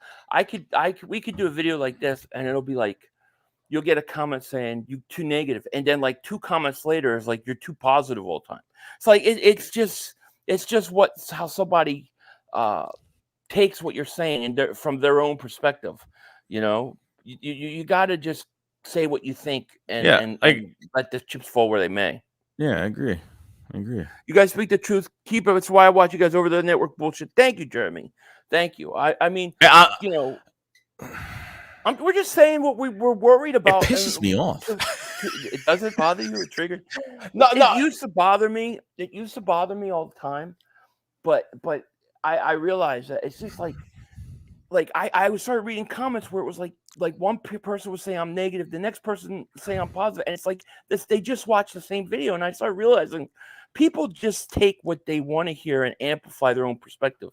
we could do a video like this and it'll be like, you'll get a comment saying you too negative, and then like 2 comments later is like you're too positive all the time. It's like it's just how somebody takes what you're saying and from their own perspective. You got to just say what you think and let the chips fall where they may. Yeah, I agree. I agree. You guys speak the truth. Keep it. That's why I watch you guys over the network bullshit. Thank you, Jeremy. Thank you. I mean, you know, we're just saying what we're worried about. It pisses me off. It doesn't bother you. It triggers. No. It used to bother me. It used to bother me all the time. But I realized that it's just like I started reading comments where it was like one person was saying I'm negative, the next person saying I'm positive, and it's like this. They just watched the same video, and I started realizing people just take what they want to hear and amplify their own perspective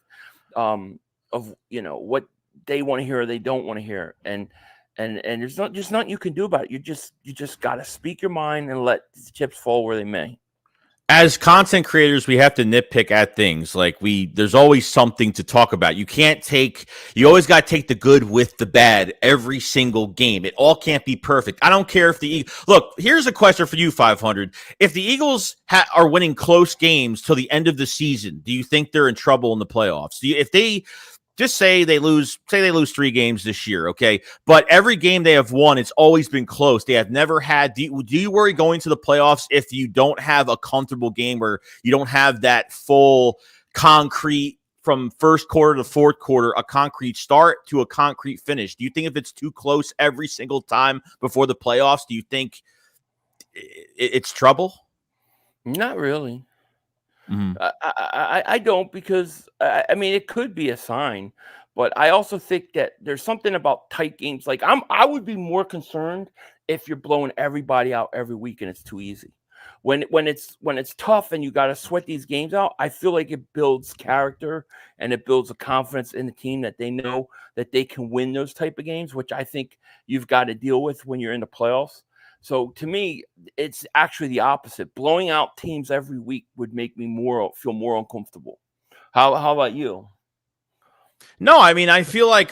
of what they want to hear or they don't want to hear, and there's nothing you can do about it. You just got to speak your mind and let the chips fall where they may. As content creators, we have to nitpick at things. Like there's always something to talk about. You always got to take the good with the bad every single game. It all can't be perfect. I don't care if look, here's a question for you, 500. If the Eagles are winning close games till the end of the season, do you think they're in trouble in the playoffs? If they just say they lose 3 games this year, okay? But every game they have won, it's always been close. They have never had. Do you worry going to the playoffs if you don't have a comfortable game where you don't have that full concrete from first quarter to fourth quarter, a concrete start to a concrete finish? Do you think if it's too close every single time before the playoffs, do you think it's trouble? Not really. Mm-hmm. I don't, because I mean it could be a sign, but I also think that there's something about tight games. Like I would be more concerned if you're blowing everybody out every week and it's too easy. When it's tough and you got to sweat these games out, I feel like it builds character and it builds a confidence in the team that they know that they can win those type of games, which I think you've got to deal with when you're in the playoffs. So to me, it's actually the opposite. Blowing out teams every week would make me feel more uncomfortable. How about you? No, I mean, I feel like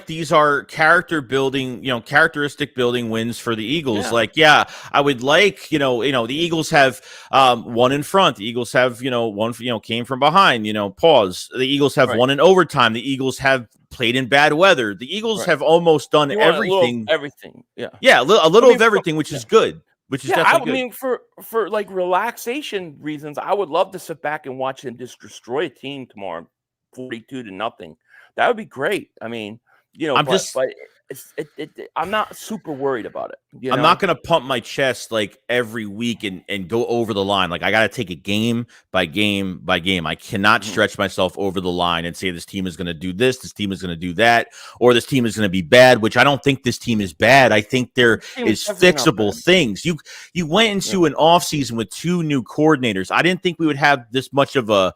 these are characteristic building wins for the Eagles. Yeah. Like, yeah, I would like, the Eagles have one in front. The Eagles have, one, came from behind, pause. The Eagles have one in overtime. The Eagles have played in bad weather. The Eagles have almost done everything. Everything. Yeah. Yeah. A little of everything, which is good. Which is definitely good. I mean, for like relaxation reasons, I would love to sit back and watch them just destroy a team tomorrow, 42-0. That would be great. I mean, I'm not super worried about it. I'm not going to pump my chest like every week and go over the line. Like I got to take it game by game by game. I cannot stretch myself over the line and say this team is going to do this team is going to do that, or this team is going to be bad, which I don't think this team is bad. I think there is fixable things. You went into an offseason with 2 new coordinators. I didn't think we would have this much of a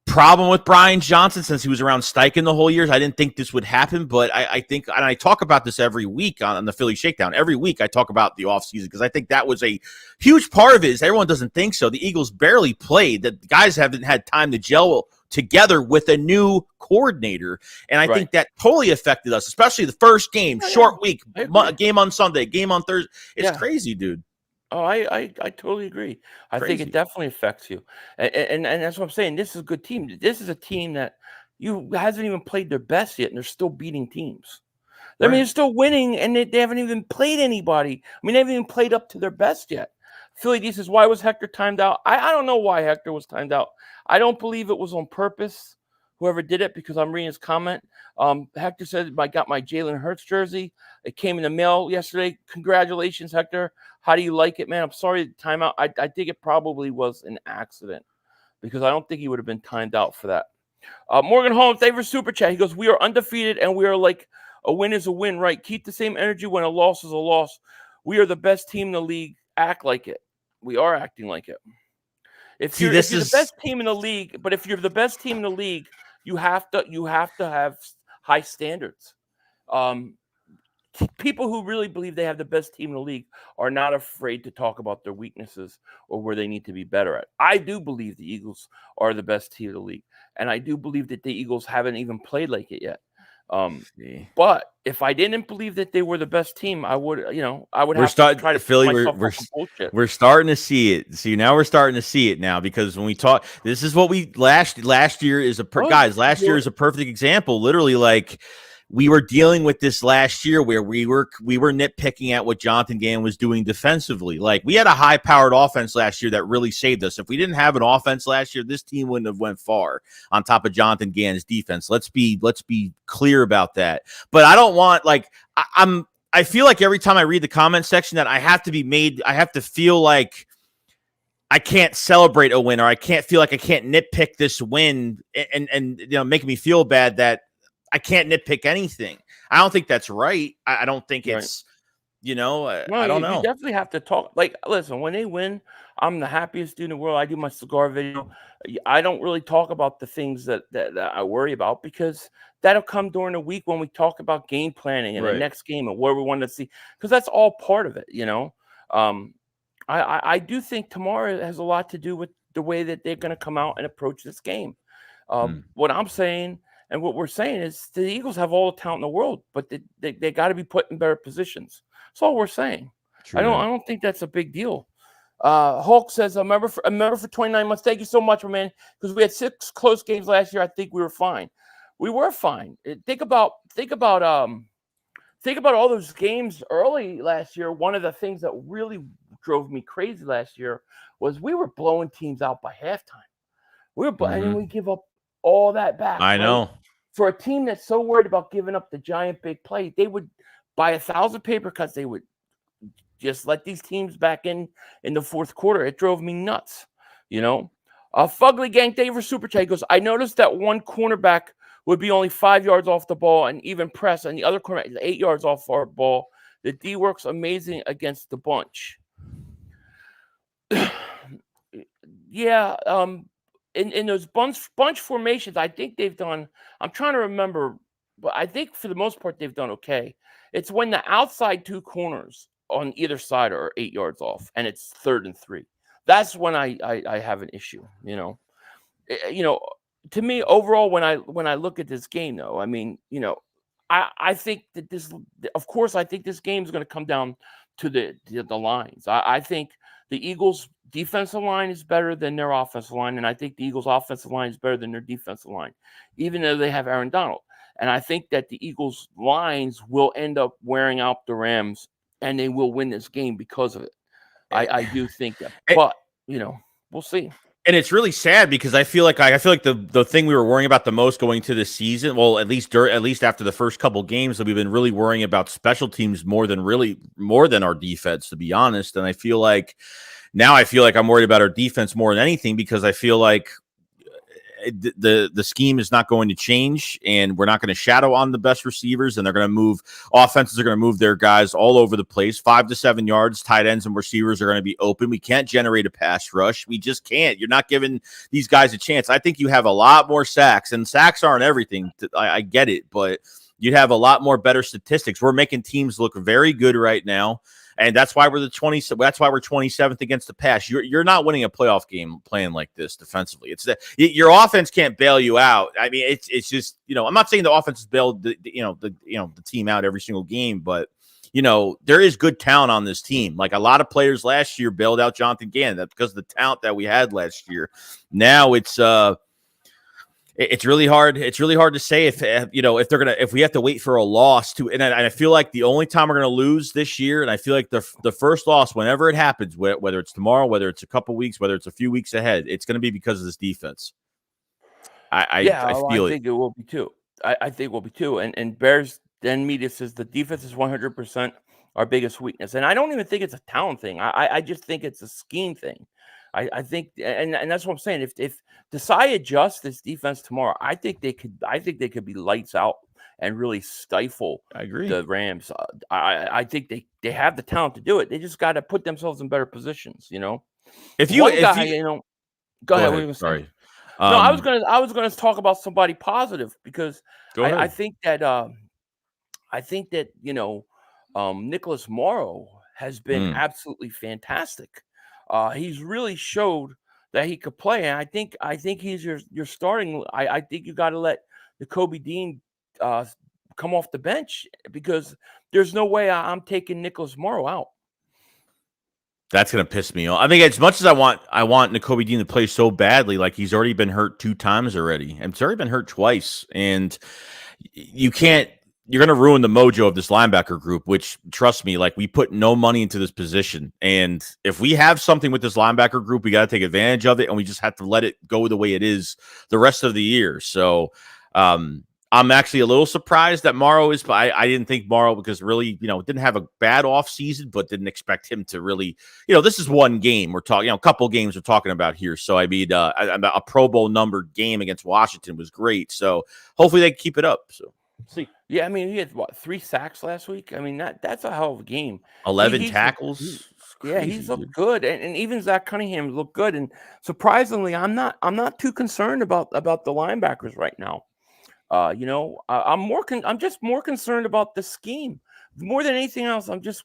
problem with Brian Johnson since he was around Steichen the whole years. I didn't think this would happen, but I think, and I talk about this every week on the Philly Shakedown. Every week I talk about the offseason because I think that was a huge part of it. Is everyone doesn't think so. The Eagles barely played. The guys haven't had time to gel together with a new coordinator, and I think that totally affected us, especially the first game, short week, game on Sunday, game on Thursday. It's crazy, dude. Oh, I totally agree. I think it definitely affects you. And that's what I'm saying. This is a good team. This is a team that hasn't even played their best yet, and they're still beating teams. I mean, they're still winning, and they haven't even played anybody. I mean, they haven't even played up to their best yet. Philly D says, why was Hector timed out? I don't know why Hector was timed out. I don't believe it was on purpose, whoever did it, because I'm reading his comment. Hector said, I got my Jalen Hurts jersey. It came in the mail yesterday. Congratulations, Hector. How do you like it, man? I'm sorry, timeout. I think it probably was an accident because I don't think he would have been timed out for that. Morgan Holmes, thank you for super chat. He goes, we are undefeated and we are like a win is a win, right? Keep the same energy when a loss is a loss. We are the best team in the league. Act like it. We are acting like it. If you're the best team in the league, but if you're the best team in the league, you have to have high standards. People who really believe they have the best team in the league are not afraid to talk about their weaknesses or where they need to be better at. I do believe the Eagles are the best team in the league, and I do believe that the Eagles haven't even played like it yet. But if I didn't believe that they were the best team, I would, have to try to Philly. We're starting to see it. See, now we're starting to see it now because when we talk, this is what we last year is a perfect example. Literally, like we were dealing with this last year where we were nitpicking at what Jonathan Gannon was doing defensively. Like, we had a high-powered offense last year that really saved us. If we didn't have an offense last year, this team wouldn't have went far on top of Jonathan Gannon's defense. Let's be clear about that. But I don't want, like, I feel like every time I read the comment section that I have to feel like I can't celebrate a win, or I can't feel like I can't nitpick this win and making me feel bad that I can't nitpick anything. I don't think that's right. I don't think it's, I don't know. You definitely have to talk. Like, listen, when they win, I'm the happiest dude in the world. I do my cigar video. I don't really talk about the things that I worry about, because that'll come during the week when we talk about game planning and the next game and where we want to see, because that's all part of it, I do think tomorrow has a lot to do with the way that they're going to come out and approach this game. What I'm saying and what we're saying is the Eagles have all the talent in the world, but they got to be put in better positions. That's all we're saying. True, I don't think that's a big deal. Hulk says, a member for 29 months. Thank you so much, my man. Because we had 6 close games last year. I think we were fine. We were fine. Think about all those games early last year. One of the things that really drove me crazy last year was we were blowing teams out by halftime. And we give up all that back. I know. For a team that's so worried about giving up the giant big play, they would buy 1,000 paper cuts. They would just let these teams back in the fourth quarter. It drove me nuts, Fugly Gang, thank you for Super Chat. He goes, I noticed that one cornerback would be only 5 yards off the ball and even press, and the other cornerback is 8 yards off our ball. The D works amazing against the bunch. Yeah, in those bunch formations, I think they've done. I'm trying to remember, but I think for the most part they've done okay. It's when the outside 2 corners on either side are 8 yards off, and it's 3rd and 3. That's when I have an issue. To me, overall, when I look at this game, though, I mean, I think that this, of course, I think this game is going to come down to the lines. I think the Eagles' defensive line is better than their offensive line, and I think the Eagles' offensive line is better than their defensive line, even though they have Aaron Donald. And I think that the Eagles' lines will end up wearing out the Rams, and they will win this game because of it. I do think that, but we'll see. And it's really sad because I feel like the thing we were worrying about the most going to the season, well, at least after the first couple games, that we've been really worrying about special teams more than our defense, to be honest. And I feel like I'm worried about our defense more than anything, because I feel like the scheme is not going to change, and we're not going to shadow on the best receivers, and offenses are going to move their guys all over the place. 5 to 7 yards, tight ends and receivers are going to be open. We can't generate a pass rush. We just can't. You're not giving these guys a chance. I think you have a lot more sacks, and sacks aren't everything. I get it, but you'd have a lot more better statistics. We're making teams look very good right now. And that's why we're 27th against the pass. You're not winning a playoff game playing like this defensively. It's that your offense can't bail you out. I mean, it's just, I'm not saying the offense has bailed the team out every single game, but there is good talent on this team. Like, a lot of players last year bailed out Jonathan Gannon. That's because of the talent that we had last year. Now it's really hard. It's really hard to say if we have to wait for a loss to, and I feel like the only time we're going to lose this year, and I feel like the first loss, whenever it happens, whether it's tomorrow, whether it's a couple weeks, whether it's a few weeks ahead, it's going to be because of this defense. I think it will be too. I think it will be too. And Bears Den Media says the defense is 100% our biggest weakness, and I don't even think it's a talent thing. I just think it's a scheme thing. I think, and that's what I'm saying. If Desai adjusts this defense tomorrow, I think they could be lights out and really stifle the Rams. I think they have the talent to do it. They just got to put themselves in better positions. Go ahead. Sorry. No, I was gonna talk about somebody positive, because I think that Nicholas Morrow has been absolutely fantastic. He's really showed that he could play, and I think he's your starting. I think you got to let Kobe Dean come off the bench, because there's no way I'm taking Nicholas Morrow out. That's gonna piss me off. I think as much as I want Nakobe Dean to play so badly, like, he's already been hurt 2 times already, and it's already been hurt twice, and you can't. you're going to ruin the mojo of this linebacker group, which, trust me, like, we put no money into this position. And if we have something with this linebacker group, we got to take advantage of it, and we just have to let it go the way it is the rest of the year. So I'm actually a little surprised that Morrow is, but I didn't think Morrow, because really, didn't have a bad offseason, but didn't expect him to really, this is one game. We're talking, a couple games we're talking about here. So, I mean, a Pro Bowl numbered game against Washington was great. So hopefully they keep it up. So. See, yeah, I mean, he had 3 sacks last week. I mean, that's a hell of a game. 11 tackles. He's looked good, and even Zach Cunningham looked good. And surprisingly, I'm not too concerned about the linebackers right now. I'm just more concerned about the scheme more than anything else. I'm just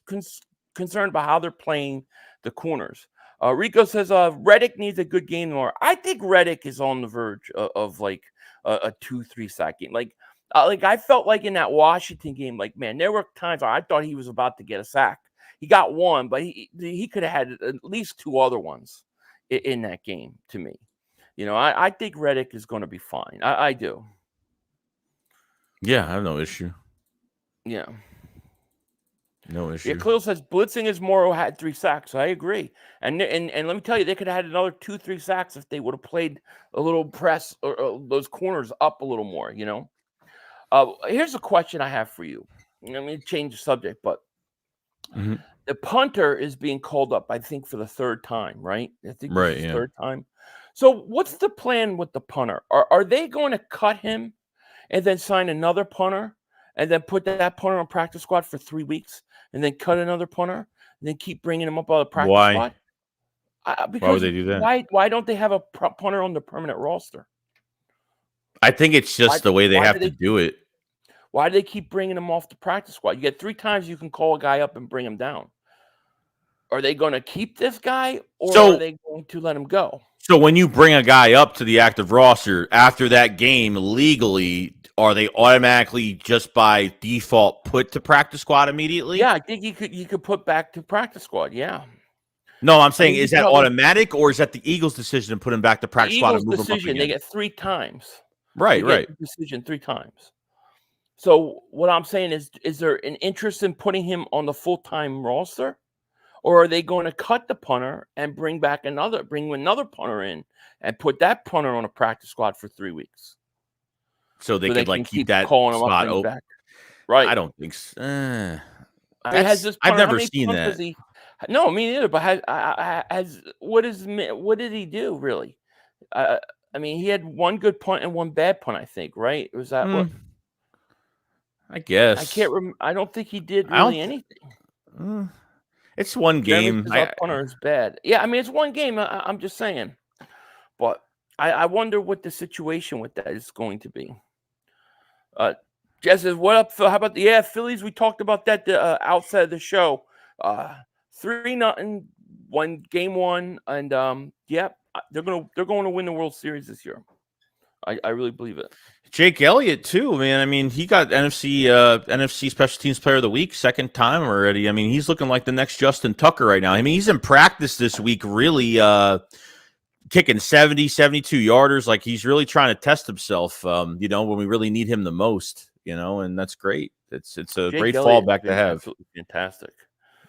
concerned about how they're playing the corners. Rico says Reddick needs a good game more. I think Reddick is on the verge of like a 2-3 sack game. Like I felt like in that Washington game, like, man, there were times I thought he was about to get a sack. He got one, but he could have had at least 2 other ones in that game. To me, I think Reddick is going to be fine. I do. Yeah, I have no issue. Yeah. No issue. Yeah, Khalil says blitzing is Morrow had 3 sacks. I agree. And let me tell you, they could have had another 2-3 sacks if they would have played a little press or those corners up a little more, Here's a question I have for you. Let me change the subject, but the punter is being called up, I think, for the 3rd time, right? I think this is the 3rd time. So what's the plan with the punter? Are they going to cut him and then sign another punter and then put that punter on practice squad for 3 weeks and then cut another punter and then keep bringing him up on the practice squad? Because why would they do that? Why don't they have a punter on the permanent roster? I think it's just the way they have to do it. Why do they keep bringing him off the practice squad? You get 3 times you can call a guy up and bring him down. Are they going to keep this guy, or are they going to let him go? So when you bring a guy up to the active roster after that game legally, are they automatically just by default put to practice squad immediately? Yeah, I think you could put back to practice squad. Yeah. No, I'm saying, is that automatic, or is that the Eagles' decision to put him back to practice squad and move him up again? They get 3 times. Right. Decision 3 times. So what I'm saying is there an interest in putting him on the full-time roster, or are they going to cut the punter and bring another punter in and put that punter on a practice squad for 3 weeks? So they could keep that calling him spot up open. back. Right. I don't think so. I've never seen that. No, me neither. But what did he do really? I mean, he had 1 good punt and 1 bad punt, I think. Right? Was that what? I guess. I can't remember. I don't think he did really anything. It's 1 game. Our punter is bad. Yeah, I mean, it's 1 game. I'm just saying. But I wonder what the situation with that is going to be. Jess says, what up, Phil? How about the Phillies? We talked about that outside of the show. 3-0, game 1, and they're going to win the World Series this year. I really believe it. Jake Elliott too, man. I mean, he got NFC Special Teams Player of the Week 2nd time already. I mean, he's looking like the next Justin Tucker right now. I mean, he's in practice this week, really kicking 70, 72 yarders. Like, he's really trying to test himself. When we really need him the most. And that's great. It's a Jake great Elliott fallback to have. Absolutely fantastic.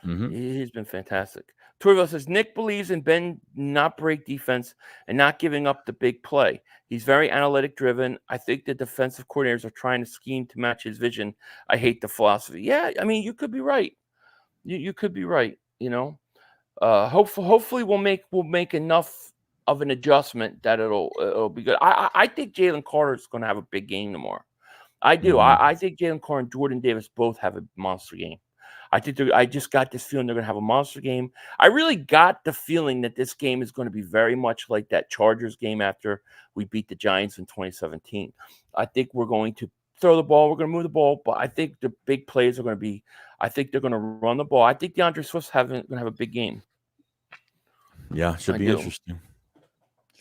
He's been fantastic. Torville says Nick believes in Ben not break defense and not giving up the big play. He's very analytic driven. I think the defensive coordinators are trying to scheme to match his vision. I hate the philosophy. Yeah, I mean, you could be right. You could be right. Hopefully we'll make enough of an adjustment that it'll be good. I think Jalen Carter is going to have a big game tomorrow. I do. I think Jalen Carter and Jordan Davis both have a monster game. I just got this feeling they're going to have a monster game. I really got the feeling that this game is going to be very much like that Chargers game after we beat the Giants in 2017. I think we're going to throw the ball. We're going to move the ball. But I think the big plays are going to be – I think they're going to run the ball. I think DeAndre Swift's going to have a big game. Yeah, should be interesting.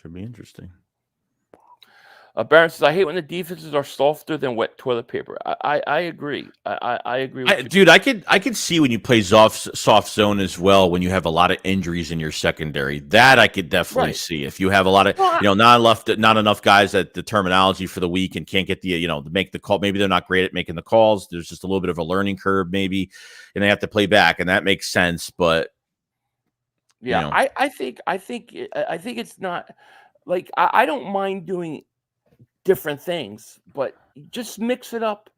Should be interesting. Barron says, I hate when the defenses are softer than wet toilet paper. I agree. I agree with you. Dude, I could see when you play soft zone as well, when you have a lot of injuries in your secondary. That I could definitely see. If you have a lot of, not enough guys at the terminology for the week and can't get the, to make the call. Maybe they're not great at making the calls. There's just a little bit of a learning curve maybe, and they have to play back, and that makes sense. But yeah, I think it's not like I don't mind doing different things, but just mix it up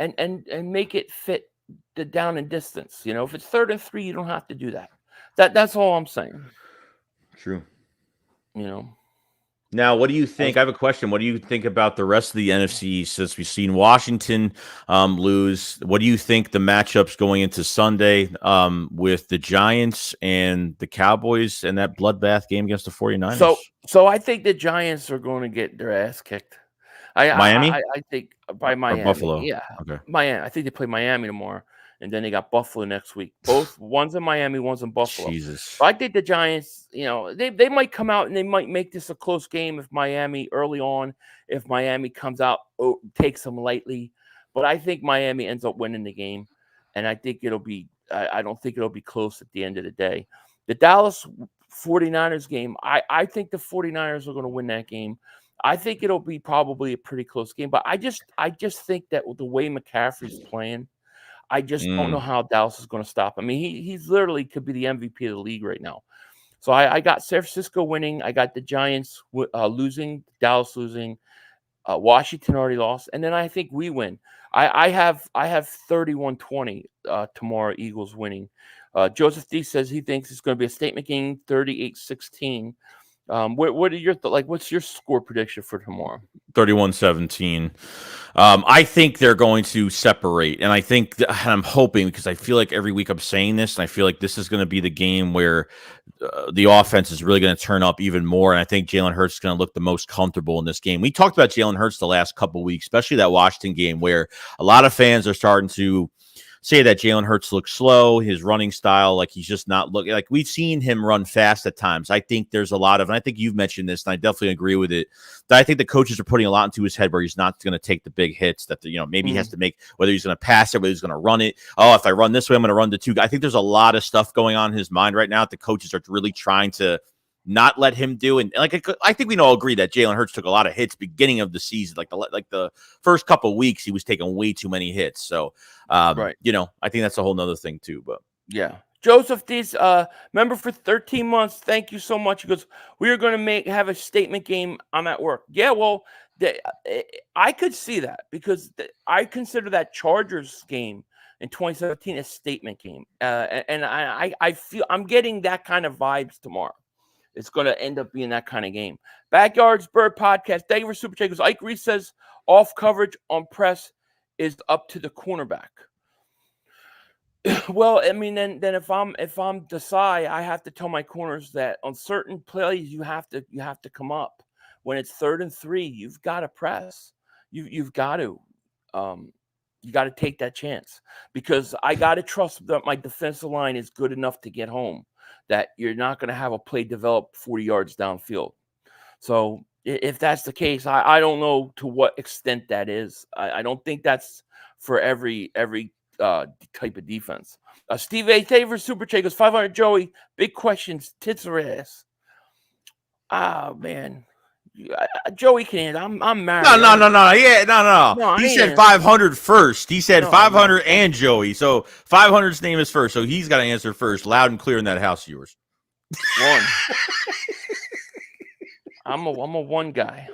and make it fit the down and distance. If it's 3rd and 3, you don't have to do that. That's all I'm saying. True. Now, what do you think? I have a question. What do you think about the rest of the NFC since we've seen Washington lose? What do you think the matchups going into Sunday with the Giants and the Cowboys and that bloodbath game against the 49ers? So I think the Giants are going to get their ass kicked. Miami? I think by Miami. Or Buffalo? Yeah. Okay. Miami. I think they play Miami tomorrow, and then they got Buffalo next week. One's in Miami, one's in Buffalo. Jesus. So I think the Giants, they might come out and they might make this a close game if Miami comes out, takes them lightly. But I think Miami ends up winning the game, and I think it'll be I don't think it'll be close at the end of the day. The Dallas 49ers game, I think the 49ers are going to win that game. I think it'll be probably a pretty close game, but I just think that with the way McCaffrey's playing, I just don't know how Dallas is going to stop him. I mean, he's literally could be the MVP of the league right now. So I got San Francisco winning. I got the Giants losing, Dallas losing, Washington already lost, and then I think we win. I have 31-20 tomorrow, Eagles winning. Joseph D says he thinks it's going to be a statement game, 38-16. What are your what's your score prediction for tomorrow? 31-17. I think they're going to separate, and I think I'm hoping, because I feel like every week I'm saying this, and I feel like this is going to be the game where the offense is really going to turn up even more, and I think Jalen Hurts is going to look the most comfortable in this game. We talked about Jalen Hurts the last couple of weeks, especially that Washington game, where a lot of fans are starting to say that Jalen Hurts looks slow, his running style, like he's just not looking like we've seen him run fast at times. I think there's a lot of, and I think you've mentioned this, and I definitely agree with it, that I think the coaches are putting a lot into his head where he's not going to take the big hits that, maybe he has to make, whether he's going to pass it, whether he's going to run it. Oh, if I run this way, I'm going to run the two. I think there's a lot of stuff going on in his mind right now that the coaches are really trying to not let him do. And I think we all agree that Jalen Hurts took a lot of hits beginning of the season, like the first couple of weeks, he was taking way too many hits. So, right. I think that's a whole nother thing too, but yeah. Joseph D's member for 13 months. Thank you so much. He goes, we are going to have a statement game. I'm at work. Yeah, well, I could see that because I consider that Chargers game in 2017 a statement game. And I feel I'm getting that kind of vibes tomorrow. It's going to end up being that kind of game. Backyards Bird Podcast. Thank you for Super Chat. Ike Reese says off coverage on press is up to the cornerback. Well, I mean, then if I'm Desai, I have to tell my corners that on certain plays you have to come up. When it's 3rd and 3, you've got to press. You've got to. You got to take that chance because I got to trust that my defensive line is good enough to get home. That you're not going to have a play develop 40 yards downfield. So if that's the case, I don't know to what extent that is. I don't think that's for every type of defense. Steve A. Taver Super Chat goes 500 Joey. Big questions, tits or ass. Oh man. Joey can. I'm married. No. Yeah, no. He said 500 first. He said 500 and Joey. So 500's name is first. So he's got to answer first, loud and clear in that house of yours. One. I'm a one guy.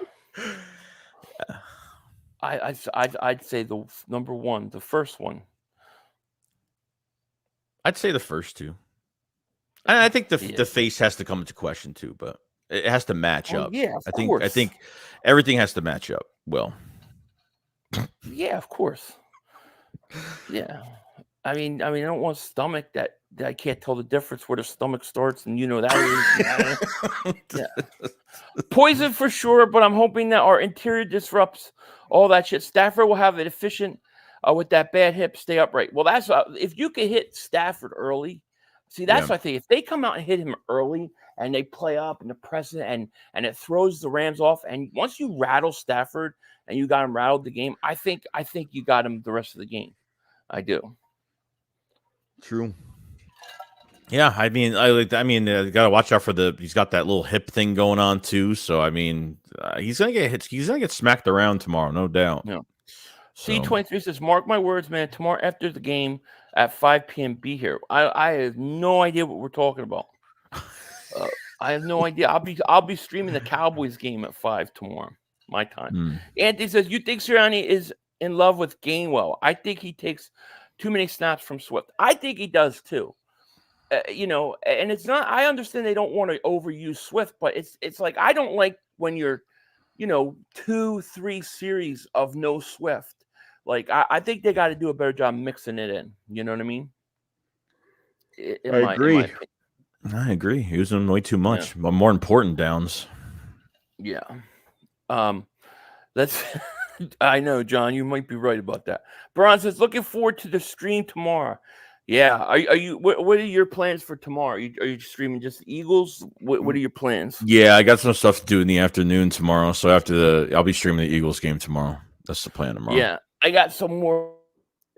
I'd say the number one, the first one. I'd say the first two. And I think the face has to come into question too, but it has to match up. Yeah, of course. I think everything has to match up well. Yeah, of course. Yeah. I mean, I don't want a stomach that I can't tell the difference where the stomach starts, and that is. Yeah. Poison for sure, but I'm hoping that our interior disrupts all that shit. Stafford will have it efficient with that bad hip, stay upright. Well, that's if you can hit Stafford early, See, that's what I think. If they come out and hit him early and they play up and the press it and it throws the Rams off, and once you rattle Stafford and you got him rattled the game, I think you got him the rest of the game. I do. True. Yeah, I mean, gotta watch out for he's got that little hip thing going on too. So I mean, he's gonna get hit. He's gonna get smacked around tomorrow, no doubt. Yeah. C23 says, mark my words, man. Tomorrow after the game at 5 p.m. be here. I have no idea what we're talking about. I have no idea. I'll be streaming the Cowboys game at 5 tomorrow, my time. Anthony says, you think Sirianni is in love with Gainwell? I think he takes too many snaps from Swift. I think he does too. And it's not. I understand they don't want to overuse Swift, but it's like I don't like when you're, 2-3 series of no Swift. Like I think they got to do a better job mixing it in. You know what I mean? I agree. I agree. Using way too much. Yeah. More important downs. Yeah. Let's. I know, John. You might be right about that. Bron says, looking forward to the stream tomorrow. Yeah. Are you? What are your plans for tomorrow? Are you streaming just the Eagles? What are your plans? Yeah, I got some stuff to do in the afternoon tomorrow. So I'll be streaming the Eagles game tomorrow. That's the plan tomorrow. Yeah. I got some more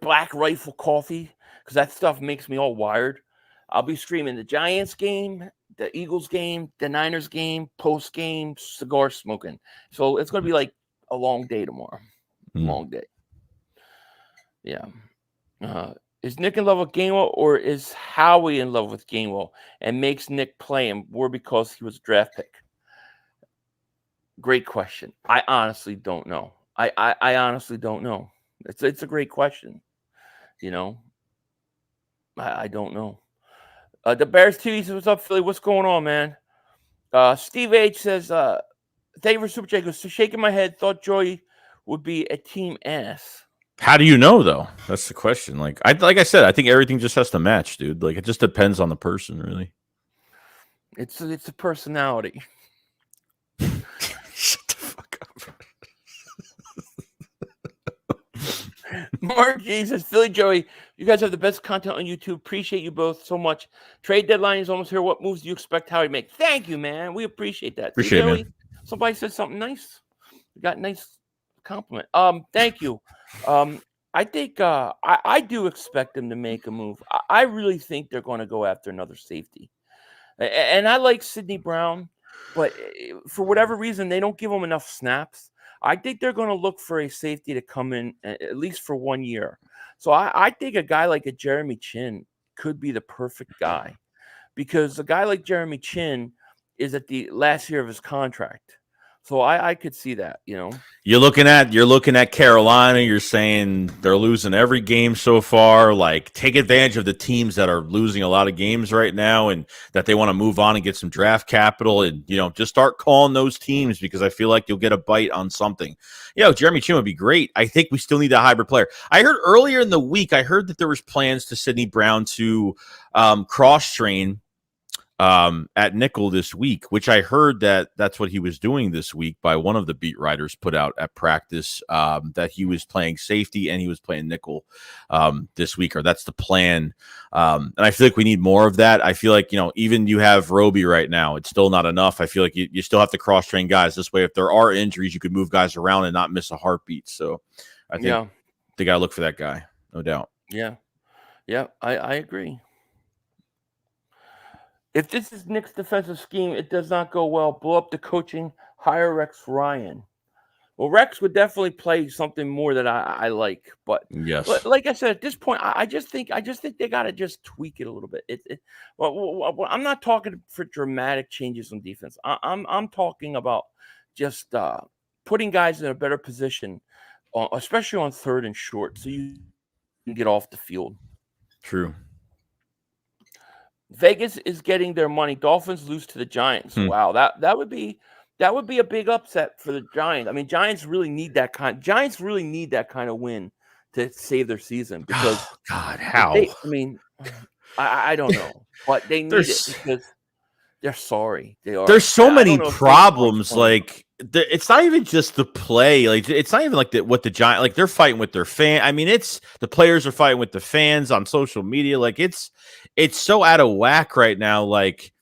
Black Rifle coffee because that stuff makes me all wired. I'll be streaming the Giants game, the Eagles game, the Niners game, post game, cigar smoking. So it's going to be like a long day tomorrow. Long day. Yeah. Is Nick in love with Gainwell, or is Howie in love with Gainwell and makes Nick play him more because he was a draft pick? Great question. I honestly don't know. I honestly don't know. It's a great question. I don't know. The Bears TV says, what's up, Philly? What's going on, man? Steve H says, thank you for Super Chat. So shaking my head, thought Joey would be a team ass. How do you know, though? That's the question. Like I said, I think everything just has to match, dude. Like it just depends on the person, really. It's a personality. Shut the fuck up. Mark Jesus, Philly Joey, you guys have the best content on YouTube. Appreciate you both so much. Trade deadline is almost here. What moves do you expect Howie to make? Thank you, man. We appreciate that. Appreciate it, man. Somebody said something nice. We got a nice compliment. Thank you. I think I do expect them to make a move. I really think they're going to go after another safety. And I like Sidney Brown, but for whatever reason, they don't give him enough snaps. I think they're going to look for a safety to come in at least for 1 year. So I think a guy like a Jeremy Chin could be the perfect guy, because a guy like Jeremy Chin is at the last year of his contract. So I could see that, You're looking at Carolina. You're saying they're losing every game so far. Like, take advantage of the teams that are losing a lot of games right now, and that they want to move on and get some draft capital, and just start calling those teams, because I feel like you'll get a bite on something. Jeremy Chin would be great. I think we still need a hybrid player. I heard earlier in the week, that there was plans to Sidney Brown to cross train at nickel this week, which I heard that's what he was doing this week by one of the beat writers put out at practice, that he was playing safety and he was playing nickel this week, or that's the plan. And I feel like we need more of that. I feel like, even you have Roby right now, it's still not enough. I feel like you still have to cross train guys this way. If there are injuries, you could move guys around and not miss a heartbeat. So I think they got to look for that guy. No doubt. Yeah. I agree. If this is Nick's defensive scheme, it does not go well. Blow up the coaching, hire Rex Ryan. Well, Rex would definitely play something more that I like, but yes, like I said, at this point, I just think they got to just tweak it a little bit. Well, I'm not talking for dramatic changes on defense. I'm talking about just putting guys in a better position, especially on third and short, so you can get off the field. True. Vegas is getting their money. Dolphins lose to the Giants. Wow, that would be a big upset for the Giants. I mean, Giants really need that kind of win to save their season, because God, how? I don't know, but they need it because they're sorry. They are. There's so many problems. Like, it's not even just the play. Like, it's not even like what the Giants, like, they're fighting with their fan. I mean, it's the players are fighting with the fans on social media. Like, it's so out of whack right now. Like,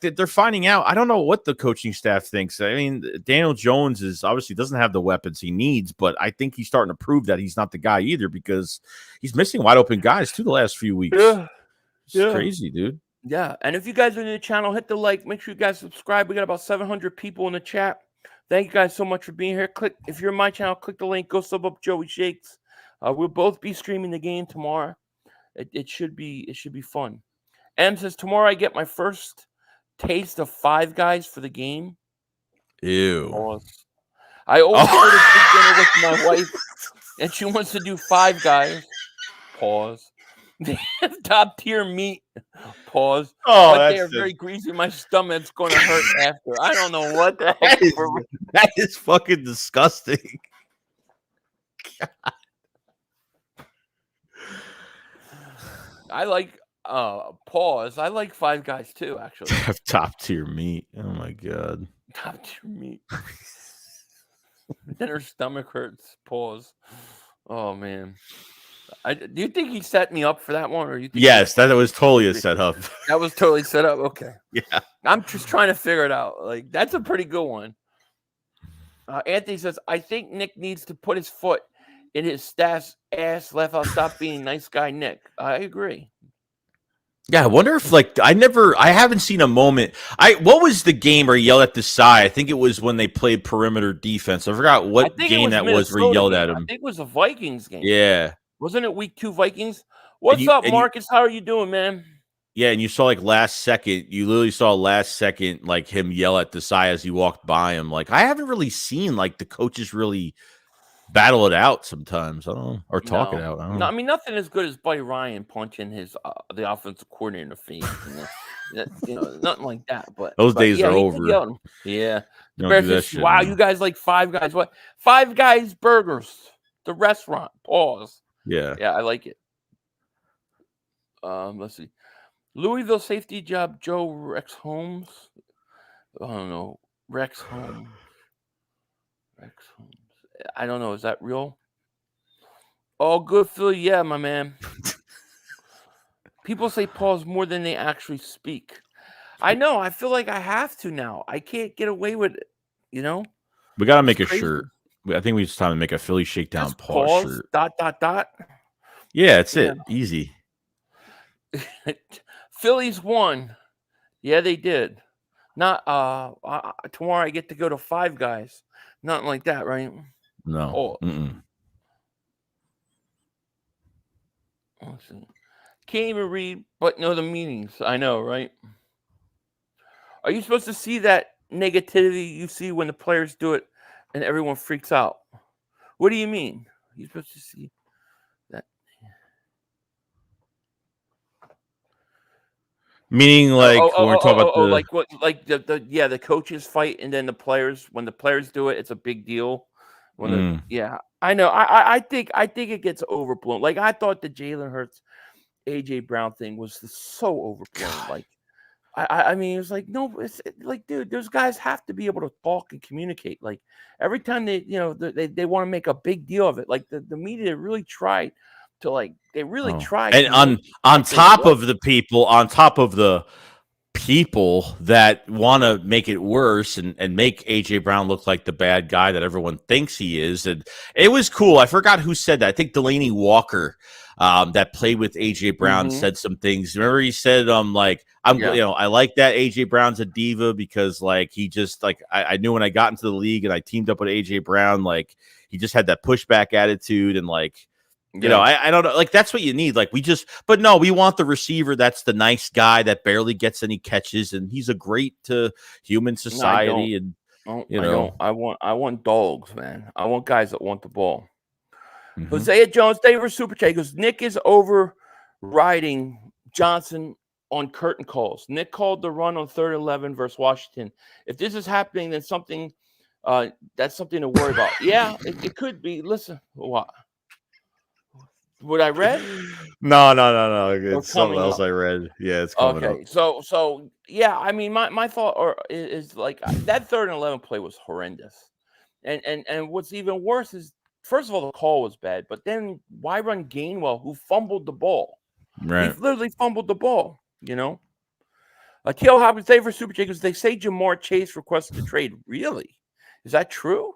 they're finding out. I don't know what the coaching staff thinks. I mean, Daniel Jones is obviously doesn't have the weapons he needs, but I think he's starting to prove that he's not the guy either, because he's missing wide open guys too the last few weeks. It's crazy, dude. Yeah, and if you guys are new to the channel, hit the like. Make sure you guys subscribe. We got about 700 people in the chat. Thank you guys so much for being here. If you're in my channel, click the link. Go sub up Joey Shakes. We'll both be streaming the game tomorrow. It should be fun. M says tomorrow I get my first taste of Five Guys for the game. Ew. Pause. I always go to dinner with my wife, and she wants to do Five Guys. Pause. They have top tier meat. Pause. Oh, but they are very greasy. My stomach's going to hurt after. I don't know what the heck. That is fucking disgusting. God. I like pause. I like Five Guys too, actually. Have top tier meat. Oh my god. Top tier meat. Then her stomach hurts. Pause. Oh man. Do you think he set me up for that one, or you think yes, that was totally a setup. That was totally set up. Okay. Yeah. I'm just trying to figure it out. Like, that's a pretty good one. Anthony says, I think Nick needs to put his foot in his staff's ass. Left out. Stop being nice guy, Nick. I agree. Yeah, I wonder if, like, I haven't seen a moment. What was the game where he yelled at the side? I think it was when they played perimeter defense. I forgot what game that was where he yelled at him. I think it was a Vikings game. Yeah. Wasn't it week 2 Vikings? What's up, Marcus? How are you doing, man? Yeah, and you saw, like, you literally saw last second, like, him yell at Desai as he walked by him. Like, I haven't really seen, like, the coaches really battle it out sometimes. I don't know. Or talk it out. I don't know. I mean, nothing as good as Buddy Ryan punching the offensive coordinator in the face. Nothing like that. But those days are over. Yeah. Wow, you guys like Five Guys. What? Five Guys Burgers. The restaurant. Pause. Yeah. Yeah, I like it. Let's see. Louisville safety job, Joe Rex Holmes. I don't know. Rex Holmes. I don't know. Is that real? Oh, good Philly. Yeah, my man. People say pause more than they actually speak. I know. I feel like I have to now. I can't get away with it. We got to make a shirt. I think it's time to make a Philly Shakedown pause shirt. ... Yeah, that's it. Easy. Phillies won. Yeah, they did. Not tomorrow I get to go to Five Guys. Nothing like that, right? No. Let's see. Can't even read, but know the meanings. I know, right? Are you supposed to see that negativity you see when the players do it and everyone freaks out? What do you mean? You're supposed to see that. Meaning, like, when we're talking about the coaches fight, and then when the players do it, it's a big deal. I know. I think it gets overblown. Like, I thought the Jalen Hurts, AJ Brown thing was so overblown. God. Like, I mean, it was like, no, it's like, dude, those guys have to be able to talk and communicate. Like, every time they want to make a big deal of it. Like, the media really tried to, like, they really tried. And on top of the people that want to make it worse and make AJ Brown look like the bad guy that everyone thinks he is. And it was cool. I forgot who said that. I think Delaney Walker, that played with AJ Brown, said some things. Remember, he said, I like that AJ Brown's a diva because, like, he just, like, I knew when I got into the league and I teamed up with AJ Brown, like, he just had that pushback attitude and, like, I don't know. Like, that's what you need. Like, but no, we want the receiver that's the nice guy that barely gets any catches, and he's a great to human society. I want dogs, man. I want guys that want the ball. Hosea Jones, thank you for super chat. He goes, Nick is overriding Johnson on curtain calls. Nick called the run on 3rd and 11 versus Washington. If this is happening, then something that's something to worry about. Yeah, it could be. Listen, what What I read? No. Or It's something coming else up? I read. Yeah, it's coming up. Okay, so yeah, I mean, my thought is like that 3rd and 11 play was horrendous, and what's even worse is, first of all, the call was bad, but then why run Gainwell, who fumbled the ball? He Right. literally fumbled the ball. Akil Hopkins, say for Super Jacobs, they say Jamar Chase requested a trade. Really? Is that true?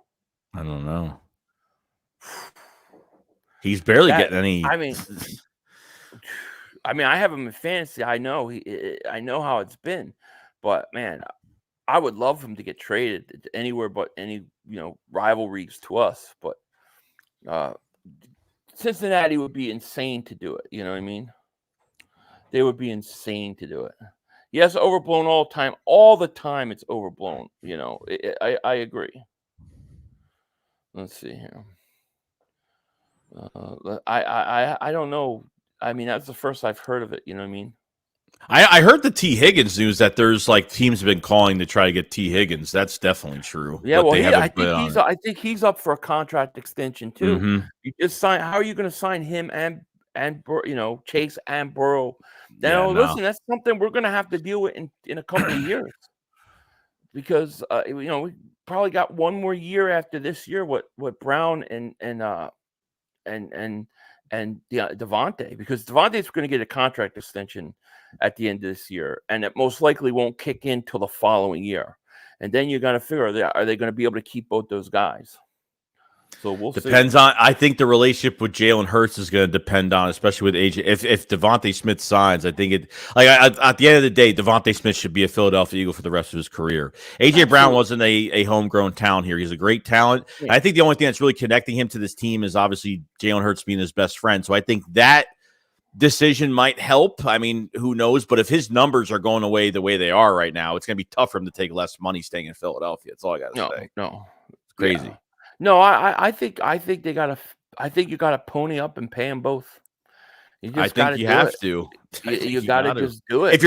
I don't know. He's barely getting any. I mean, I have him in fantasy. I know I know how it's been, but man, I would love him to get traded anywhere but any rivalries to us. But Cincinnati would be insane to do it. You know what I mean? They would be insane to do it. Yes, overblown all the time. It's overblown. I agree. Let's see here. I don't know. I mean, that's the first I've heard of it. You know what I mean? I heard the T. Higgins news that there's like teams have been calling to try to get T. Higgins. That's definitely true. Yeah, but well, I think he's up for a contract extension too. Mm-hmm. You just sign. How are you going to sign him and Chase and Burrow? Now, listen, that's something we're going to have to deal with in a couple of years, because we probably got one more year after this year. What Brown and Devontae, because Devontae's going to get a contract extension at the end of this year, and it most likely won't kick in till the following year. And then you got to figure, are they going to be able to keep both those guys? So we'll see. Depends on. I think the relationship with Jalen Hurts is going to depend on, especially with AJ. If Devontae Smith signs, I think at the end of the day, Devontae Smith should be a Philadelphia Eagle for the rest of his career. AJ Brown wasn't a homegrown talent here. He's a great talent. Yeah. I think the only thing that's really connecting him to this team is obviously Jalen Hurts being his best friend. So I think that decision might help. I mean, who knows? But if his numbers are going away the way they are right now, it's going to be tough for him to take less money staying in Philadelphia. That's all I got to say. No, it's crazy. Yeah. No, I think they gotta. I think you gotta pony up and pay them both. You just have to. You gotta just do it.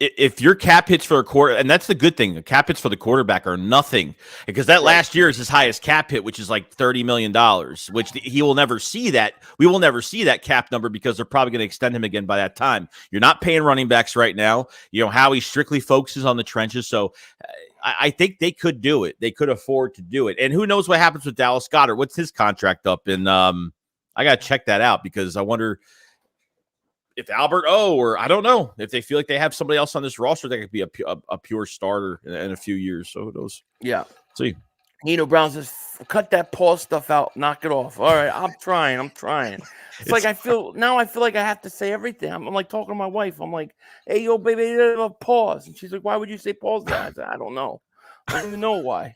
If your cap hits for a quarter, and that's the good thing, the cap hits for the quarterback are nothing, because that last year is his highest cap hit, which is like $30 million, which he will never see that. We will never see that cap number because they're probably going to extend him again by that time. You're not paying running backs right now. Howie strictly focuses on the trenches. So I think they could do it. They could afford to do it. And who knows what happens with Dallas Goedert? What's his contract up? And I got to check that out, because I wonder if Albert or I don't know if they feel like they have somebody else on this roster that could be a pure starter in a few years. So who knows? Yeah. See. Nino Brown says, cut that pause stuff out. Knock it off. All right. I'm trying. It's like I feel like I have to say everything. I'm like talking to my wife. I'm like, hey, yo, baby, pause. And she's like, why would you say pause that? I said, I don't know. I don't even know why.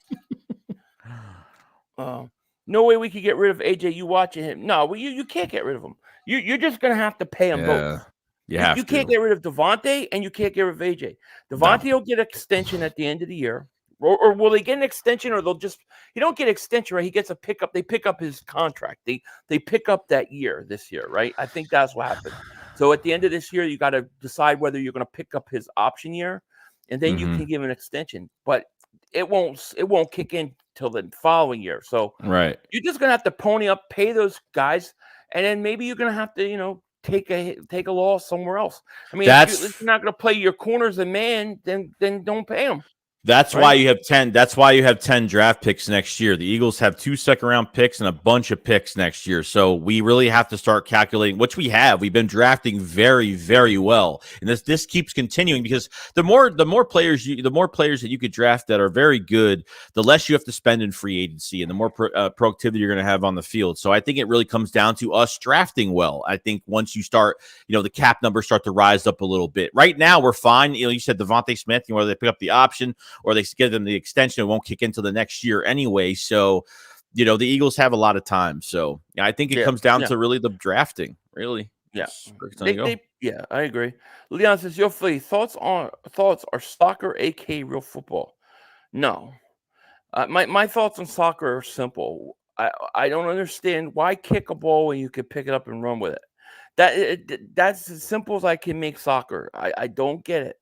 No way we could get rid of AJ. You watching him? No, you can't get rid of him. You're just gonna have to pay them both. You can't get rid of Devontae, and you can't get rid of AJ. Devontae will get an extension at the end of the year, or will they get an extension, or they'll just he don't get an extension, right? He gets a pickup. They pick up his contract. They pick up that year this year, right? I think that's what happened. So at the end of this year, you got to decide whether you're going to pick up his option year, and then you can give him an extension. But it won't kick in till the following year. So you're just gonna have to pony up, pay those guys. And then maybe you're going to have to, take a loss somewhere else. I mean, if you're not going to play your corners and man, then don't pay them. That's why you have 10. That's why you have 10 draft picks next year. The Eagles have 2 second-round picks and a bunch of picks next year. So we really have to start calculating, which we have. We've been drafting very, very well, and this keeps continuing, because the more players that you could draft that are very good, the less you have to spend in free agency, and the more productivity you're going to have on the field. So I think it really comes down to us drafting well. I think once you start, the cap numbers start to rise up a little bit. Right now we're fine. You said Devontae Smith, whether they pick up the option or they give them the extension, it won't kick until the next year anyway. So, the Eagles have a lot of time. So I think it comes down to really the drafting, really. Yeah. I agree. Leon says, yo, Flea, thoughts are soccer, aka real football? No. My thoughts on soccer are simple. I don't understand why kick a ball when you could pick it up and run with it. That's as simple as I can make soccer. I don't get it.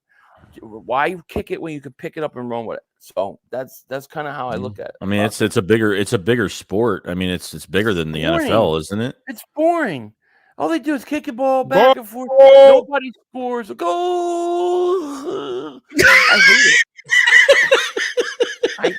Why kick it when you can pick it up and run with it? So that's kind of how I look at it. I mean, it's a bigger sport. I mean, it's bigger than the NFL, isn't it? It's boring. All they do is kick a ball back and forth. Nobody scores a goal. I hate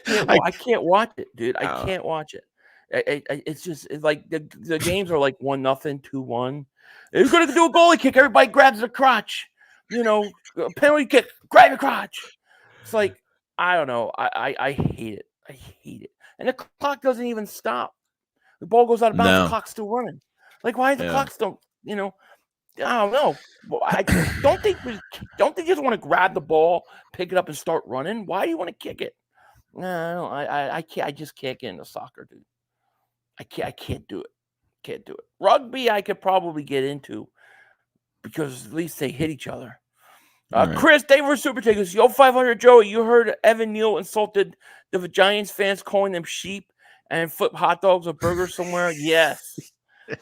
it. I can't watch it, dude. I can't watch it. It's like the games are like 1-0, 2-1. You're gonna do a goalie kick. Everybody grabs their crotch. Penalty kick. Grab your crotch. It's like I don't know. I hate it. I hate it. And the clock doesn't even stop. The ball goes out of bounds. The clock's still running. Like why is the clock still? I don't know. I don't think they just want to grab the ball, pick it up, and start running. Why do you want to kick it? No, I can't. I just can't get into soccer, dude. I can't do it. Can't do it. Rugby, I could probably get into because at least they hit each other. Right. Chris, Dave for Super Tickets. Yo, 500 Joey. You heard Evan Neal insulted the Giants fans, calling them sheep and flip hot dogs or burgers somewhere. Yes,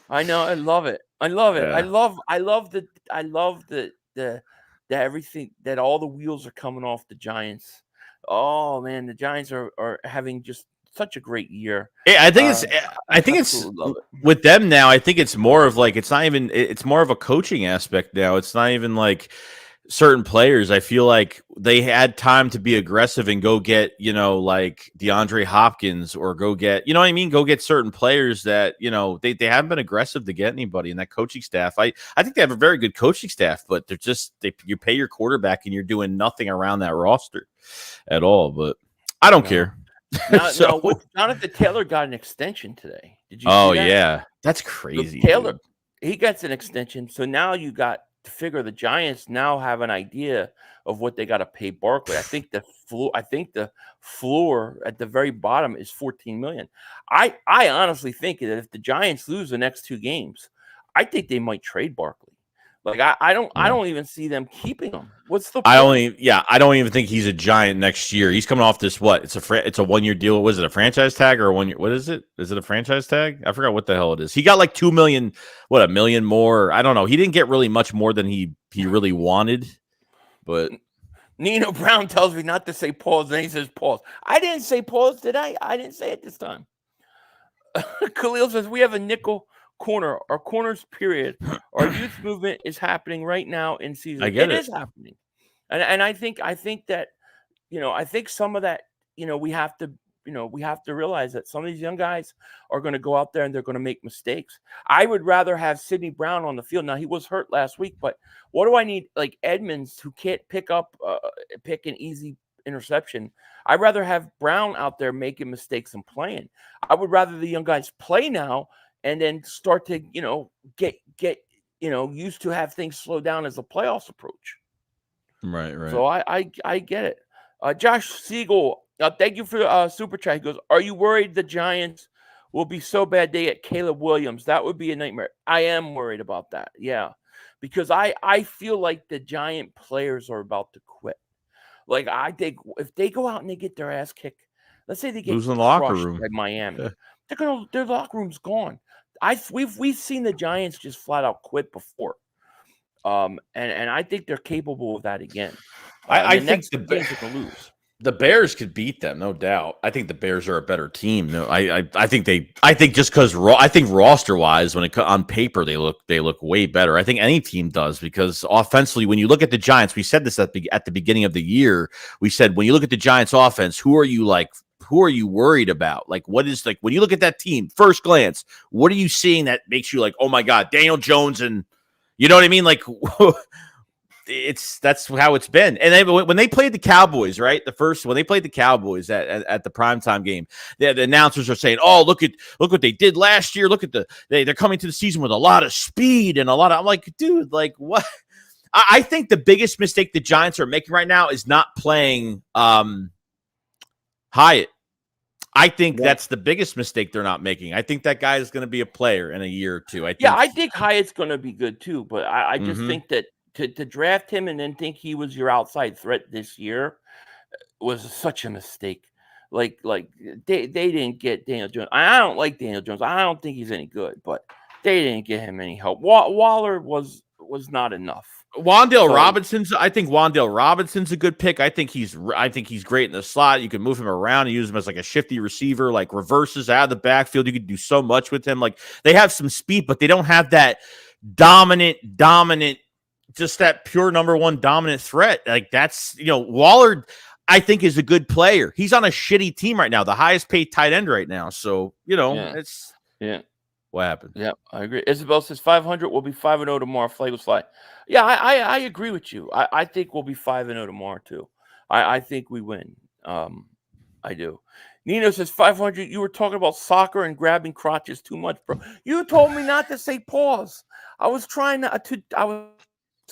I know. I love it. I love it. Yeah. I love the everything that all the wheels are coming off the Giants. Oh man, the Giants are having just such a great year. Yeah, I think it's with them now. I think it's more of like it's more of a coaching aspect now. It's not even like certain players. I feel like they had time to be aggressive and go get, like DeAndre Hopkins or go get, you know what I mean? Go get certain players that, they haven't been aggressive to get anybody in that coaching staff. I think they have a very good coaching staff, but they're just, you pay your quarterback and you're doing nothing around that roster at all. But I don't care. Now, Jonathan Taylor got an extension today. Did you see that? Yeah. That's crazy. So Taylor, he gets an extension. So now you got to figure the Giants now have an idea of what they got to pay Barkley. I think the floor at the very bottom is $14 million. I honestly think that if the Giants lose the next 2 games, I think they might trade Barkley. Like I don't even see them keeping him. What's the point? I don't even think he's a Giant next year. He's coming off this it's a 1-year deal. Was it a franchise tag or a 1 year? What is it? Is it a franchise tag? I forgot what the hell it is. He got like $2 million, $1 million more. I don't know. He didn't get really much more than he really wanted. But Nino Brown tells me not to say pause, and he says pause. I didn't say pause, did I? I didn't say it this time. Khalil says we have a nickel corner. Our corners, period. Our youth movement is happening right now in season. It is happening, and I think that I think some of that we have to realize that some of these young guys are going to go out there and they're going to make mistakes. I would rather have Sidney Brown on the field. Now he was hurt last week, but what do I need? Like Edmonds, who can't pick an easy interception. I'd rather have Brown out there making mistakes and playing. I would rather the young guys play now and then start to, get used to have things slow down as the playoffs approach. Right. So I get it. Josh Siegel, thank you for super chat. He goes, "Are you worried the Giants will be so bad they get Caleb Williams? That would be a nightmare." I am worried about that. Yeah, because I feel like the Giant players are about to quit. Like I think if they go out and they get their ass kicked, let's say they get losing the locker room by Miami, their locker room's gone. We've seen the Giants just flat out quit before, and I think they're capable of that again. I think the Bears could beat them, no doubt. I think the Bears are a better team. No, I think just because I think roster wise, when it on paper they look way better. I think any team does because offensively, when you look at the Giants, we said this at the beginning of the year. We said when you look at the Giants offense, who are you worried about? Like, what is like when you look at that team, first glance, what are you seeing that makes you like, oh my God, Daniel Jones, and you know what I mean? Like, that's how it's been. And when they played the Cowboys, right? When they played the Cowboys at the primetime game, the announcers are saying, "Oh, look what they did last year. Look at they're coming to the season with a lot of speed and a lot of." I'm like, dude, like what? I think the biggest mistake the Giants are making right now is not playing Hyatt. I think that's the biggest mistake they're not making. I think that guy is going to be a player in a year or two. I think Hyatt's going to be good too, but I just think that to draft him and then think he was your outside threat this year was such a mistake. Like they didn't get Daniel Jones. I don't like Daniel Jones. I don't think he's any good, but they didn't get him any help. Waller was not enough. I think Wan'Dale Robinson's a good pick. I think he's great in the slot. You can move him around and use him as like a shifty receiver, like reverses out of the backfield. You could do so much with him. Like they have some speed, but they don't have that dominant, just that pure number one dominant threat. Like that's, Waller, I think, is a good player. He's on a shitty team right now, the highest paid tight end right now. So, it's what happened. Yeah, I agree. Isabel says 500 will be 5-0 tomorrow. Flag will fly. Yeah, I agree with you. I think we'll be 5-0 tomorrow too. I think we win. I do. Nino says 500. You were talking about soccer and grabbing crotches too much, bro. You told me not to say pause. I was trying I was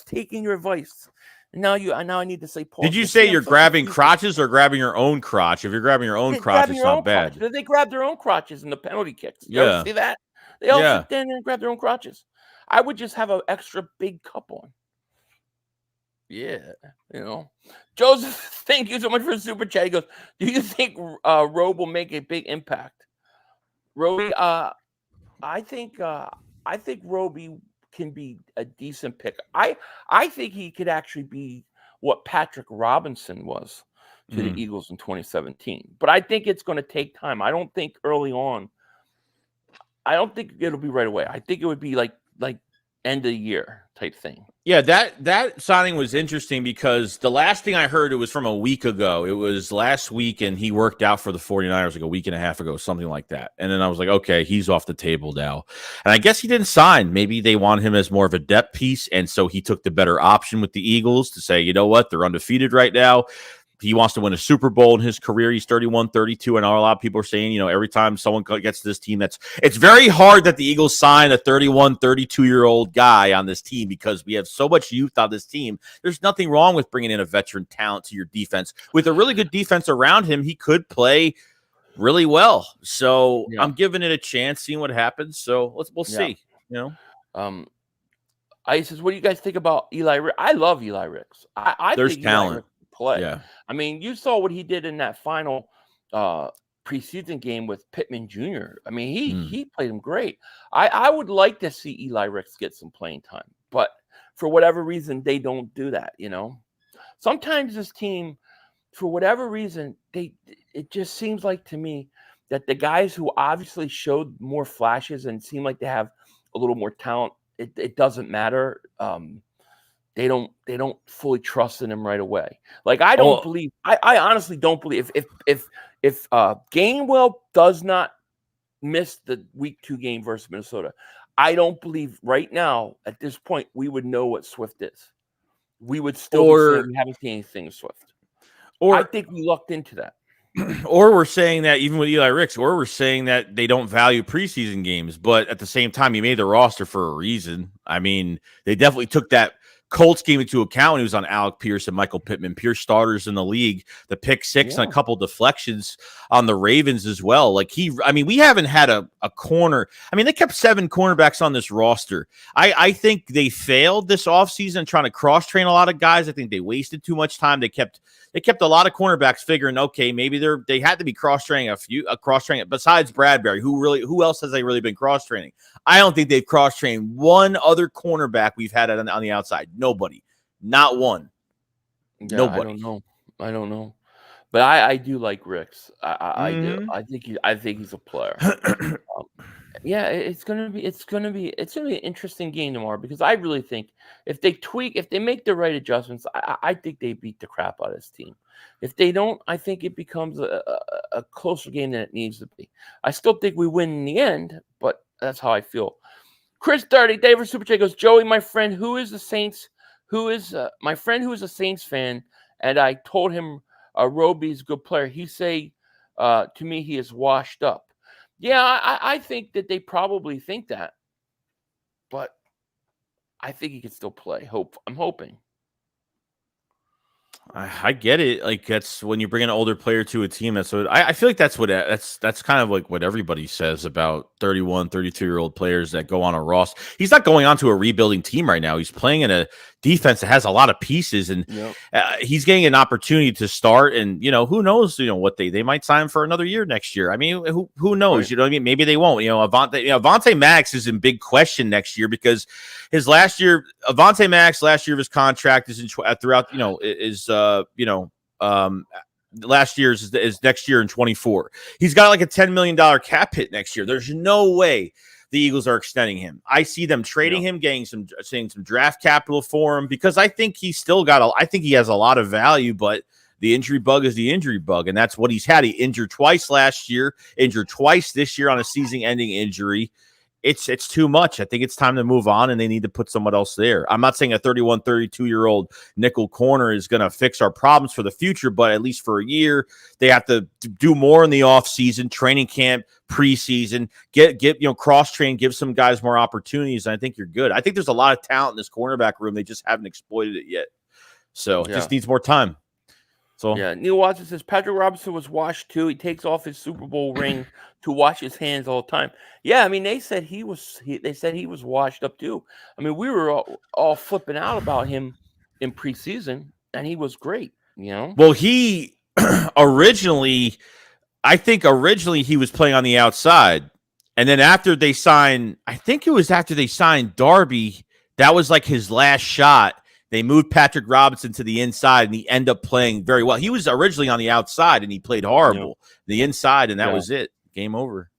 taking your advice. Now I need to say pause. Did you say you're grabbing crotches or grabbing your own crotch? If you're grabbing your own crotch, it's not bad. They grab their own crotches in the penalty kicks. You ever see that? They all sit there and grab their own crotches. I would just have an extra big cup on. Yeah, Joseph, thank you so much for the super chat. He goes, do you think Robe will make a big impact? Roby, I think Roby can be a decent pick. I think he could actually be what Patrick Robinson was to the Eagles in 2017. But I think it's going to take time. I don't think early on. I don't think it'll be right away. I think it would be like end of the year type thing. Yeah, that signing was interesting because the last thing I heard, it was from a week ago. It was last week, and he worked out for the 49ers like a week and a half ago, something like that. And then I was like, okay, he's off the table now. And I guess he didn't sign. Maybe they want him as more of a depth piece, and so he took the better option with the Eagles to say, you know what, they're undefeated right now. He wants to win a Super Bowl in his career. He's 31, 32. And a lot of people are saying, every time someone gets to this team, it's very hard that the Eagles sign a 31, 32-year-old guy on this team because we have so much youth on this team. There's nothing wrong with bringing in a veteran talent to your defense. With a really good defense around him, he could play really well. So I'm giving it a chance, seeing what happens. So we'll see. I says, what do you guys think about Eli Ricks? I love Eli Ricks. I There's think talent. Play. Yeah. I mean, you saw what he did in that final preseason game with Pittman Jr. I mean, he played him great. I would like to see Eli Ricks get some playing time, but for whatever reason, they don't do that. Sometimes this team, for whatever reason, it just seems like to me that the guys who obviously showed more flashes and seem like they have a little more talent, it doesn't matter. They don't fully trust in him right away. Like I don't believe. I honestly don't believe if Gainwell does not miss the week 2 game versus Minnesota, I don't believe right now at this point we would know what Swift is. We would still be saying we haven't seen anything of Swift. Or I think we lucked into that. Or we're saying that even with Eli Ricks, or we're saying that they don't value preseason games, but at the same time, he made the roster for a reason. I mean, they definitely took that Colts game into account when he was on Alec Pierce and Michael Pittman, pure starters in the league, the pick 6 and a couple deflections on the Ravens as well. Like we haven't had a corner. I mean, they kept 7 cornerbacks on this roster. I think they failed this offseason trying to cross-train a lot of guys. I think they wasted too much time. They kept a lot of cornerbacks figuring, okay, maybe they had to be cross-training cross-training besides Bradbury. Who else has they really been cross-training? I don't think they've cross-trained one other cornerback we've had on the outside. Nobody. Not one. Yeah, Nobody. I don't know. But I do like Ricks. I do. I think he's a player. It's gonna be an interesting game tomorrow because I really think if they make the right adjustments, I think they beat the crap out of this team. If they don't, I think it becomes a closer game than it needs to be. I still think we win in the end, but that's how I feel. Chris 30, David Super Chat goes, Joey, my friend who is a Saints fan, and I told him Roby's a good player. He say to me he is washed up. Yeah, I think that they probably think that, but I think he can still play. I'm hoping. I get it. Like that's when you bring an older player to a team. That's what I feel like. That's kind of like what everybody says about 31, 32-year-old players that go on a roster. He's not going on to a rebuilding team right now. He's playing in a defense that has a lot of pieces, and he's getting an opportunity to start. And who knows? What they might sign him for another year next year. I mean, who knows? Right. You know what I mean? Maybe they won't. Avonte Maddox is in big question next year because Avonte Maddox last year of his contract is last year's is next year in 24. He's got like a $10 million cap hit next year. There's no way the Eagles are extending him. I see them trading him, getting some draft capital for him because I think he's still I think he has a lot of value, but the injury bug is the injury bug, and that's what he's had. He injured twice last year, injured twice this year on a season-ending injury. It's too much. I think it's time to move on, and they need to put someone else there. I'm not saying a 31, 32-year-old nickel corner is going to fix our problems for the future, but at least for a year, they have to do more in the offseason, training camp, preseason, get cross-train, give some guys more opportunities, and I think you're good. I think there's a lot of talent in this cornerback room. They just haven't exploited it yet. So it just needs more time. So Neil Watson says Patrick Robinson was washed too. He takes off his Super Bowl ring to wash his hands all the time. Yeah, I mean they said he was washed up too. I mean we were all flipping out about him in preseason, and he was great. Well, he originally he was playing on the outside, and then after they signed Darby, that was like his last shot. They moved Patrick Robinson to the inside, and he ended up playing very well. He was originally on the outside, and he played horrible. The inside, and that was it. Game over.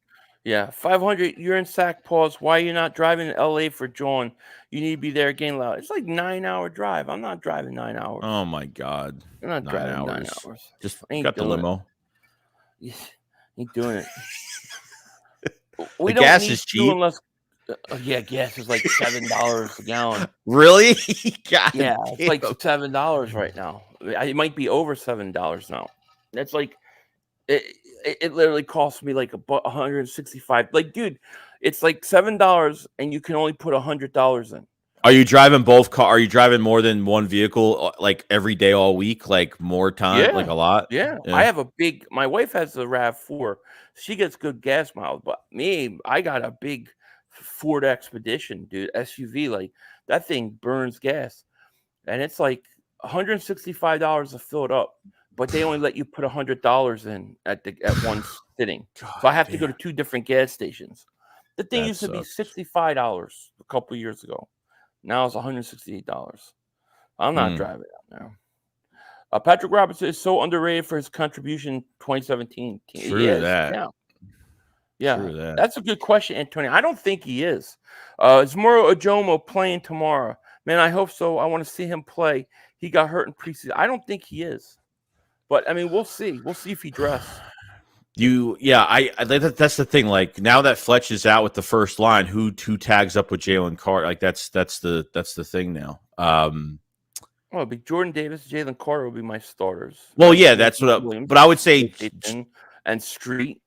Yeah, 500. You're in sack. Pause. Why are you not driving to L.A. for John? You need to be there again loud. It's like 9-hour drive. I'm not driving 9 hours. Oh my God! I'm not driving 9 hours. Just got the limo. Ain't doing it. The gas is cheap. Unless gas is like $7 a gallon. Really? God it's like $7 right now. It might be over $7 now. That's like it literally costs me like $165. Like, dude, it's like $7 and you can only put $100 in. Are you driving both cars? Are you driving more than one vehicle like every day all week? Like more time, like a lot? Yeah. I have my wife has the RAV4. She gets good gas miles, but me, I got a big Ford Expedition, dude, SUV. Like that thing burns gas, and it's like $165 to fill it up, but they only let you put $100 in at one sitting. So I have to go to 2 different gas stations. The thing used to be $65 a couple years ago. Now it's $168. I'm not driving out now. Patrick Robinson is so underrated for his contribution in 2017. True that. Yeah, that's a good question, Antonio. I don't think he is. Is Moro Ojomo playing tomorrow? Man, I hope so. I want to see him play. He got hurt in preseason. I don't think he is. But, I mean, we'll see. We'll see if he dressed. That's the thing. Like, now that Fletch is out with the first line, who tags up with Jalen Carter? Like, that's the thing now. It'd be Jordan Davis, Jalen Carter would be my starters. Well, yeah, that's what. But I would say and Street.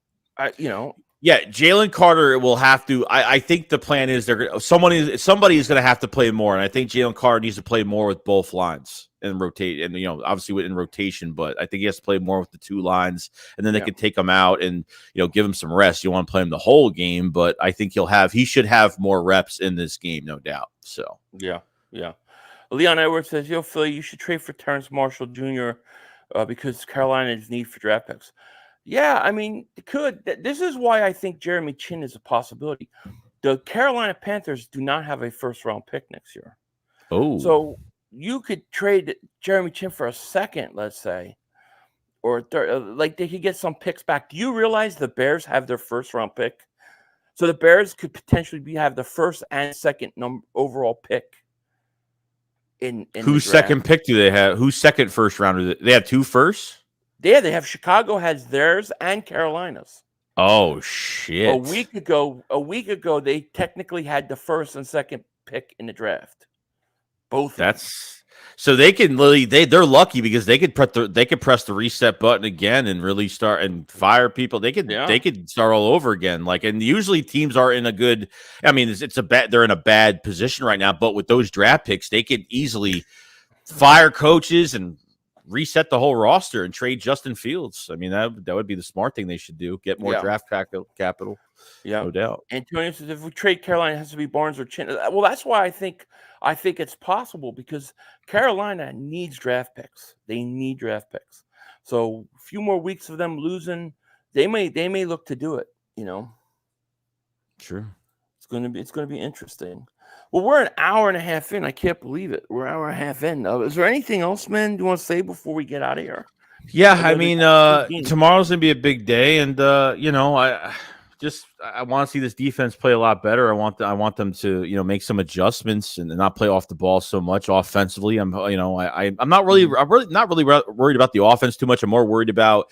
Yeah, Jalen Carter will have to. I think the plan is somebody is going to have to play more, and I think Jalen Carter needs to play more with both lines and rotate, and obviously in rotation. But I think he has to play more with the 2 lines, and then they can take him out and give him some rest. You want to play him the whole game, but I think he should have more reps in this game, no doubt. So yeah. Leon Edwards says, "Yo, Philly, you should trade for Terrence Marshall Jr. Because Carolina's need for draft picks." Yeah, I mean, it could. This is why I think Jeremy Chin is a possibility. The Carolina Panthers do not have a first-round pick next year. Oh. So you could trade Jeremy Chin for a second, let's say, or a third. Like they could get some picks back. Do you realize the Bears have their first-round pick? So the Bears could potentially have the first and second overall pick. In whose second pick do they have? Whose second first rounder? They have 2 firsts? Yeah, they have Chicago has theirs and Carolina's. Oh shit! A week ago, they technically had the first and second pick in the draft. Both. So they can literally they're lucky because they could press the reset button again and really start and fire people. They could start all over again. Like, and usually teams are in a good. I mean, they're in a bad position right now. But with those draft picks, they could easily fire coaches and reset the whole roster and trade Justin Fields. I mean, that would be the smart thing they should do. Get more draft capital. Yeah, no doubt. Antonio says if we trade Carolina, it has to be Barnes or Chin. Well, that's why I think it's possible because Carolina needs draft picks. They need draft picks. So a few more weeks of them losing, they may look to do it. Sure. It's gonna be interesting. Well, we're an hour and a half in. I can't believe it. We're an hour and a half in. Is there anything else, man, you want to say before we get out of here? Yeah, I mean, tomorrow's gonna be a big day, and I want to see this defense play a lot better. I want them to make some adjustments and not play off the ball so much offensively. I'm not really worried about the offense too much. I'm more worried about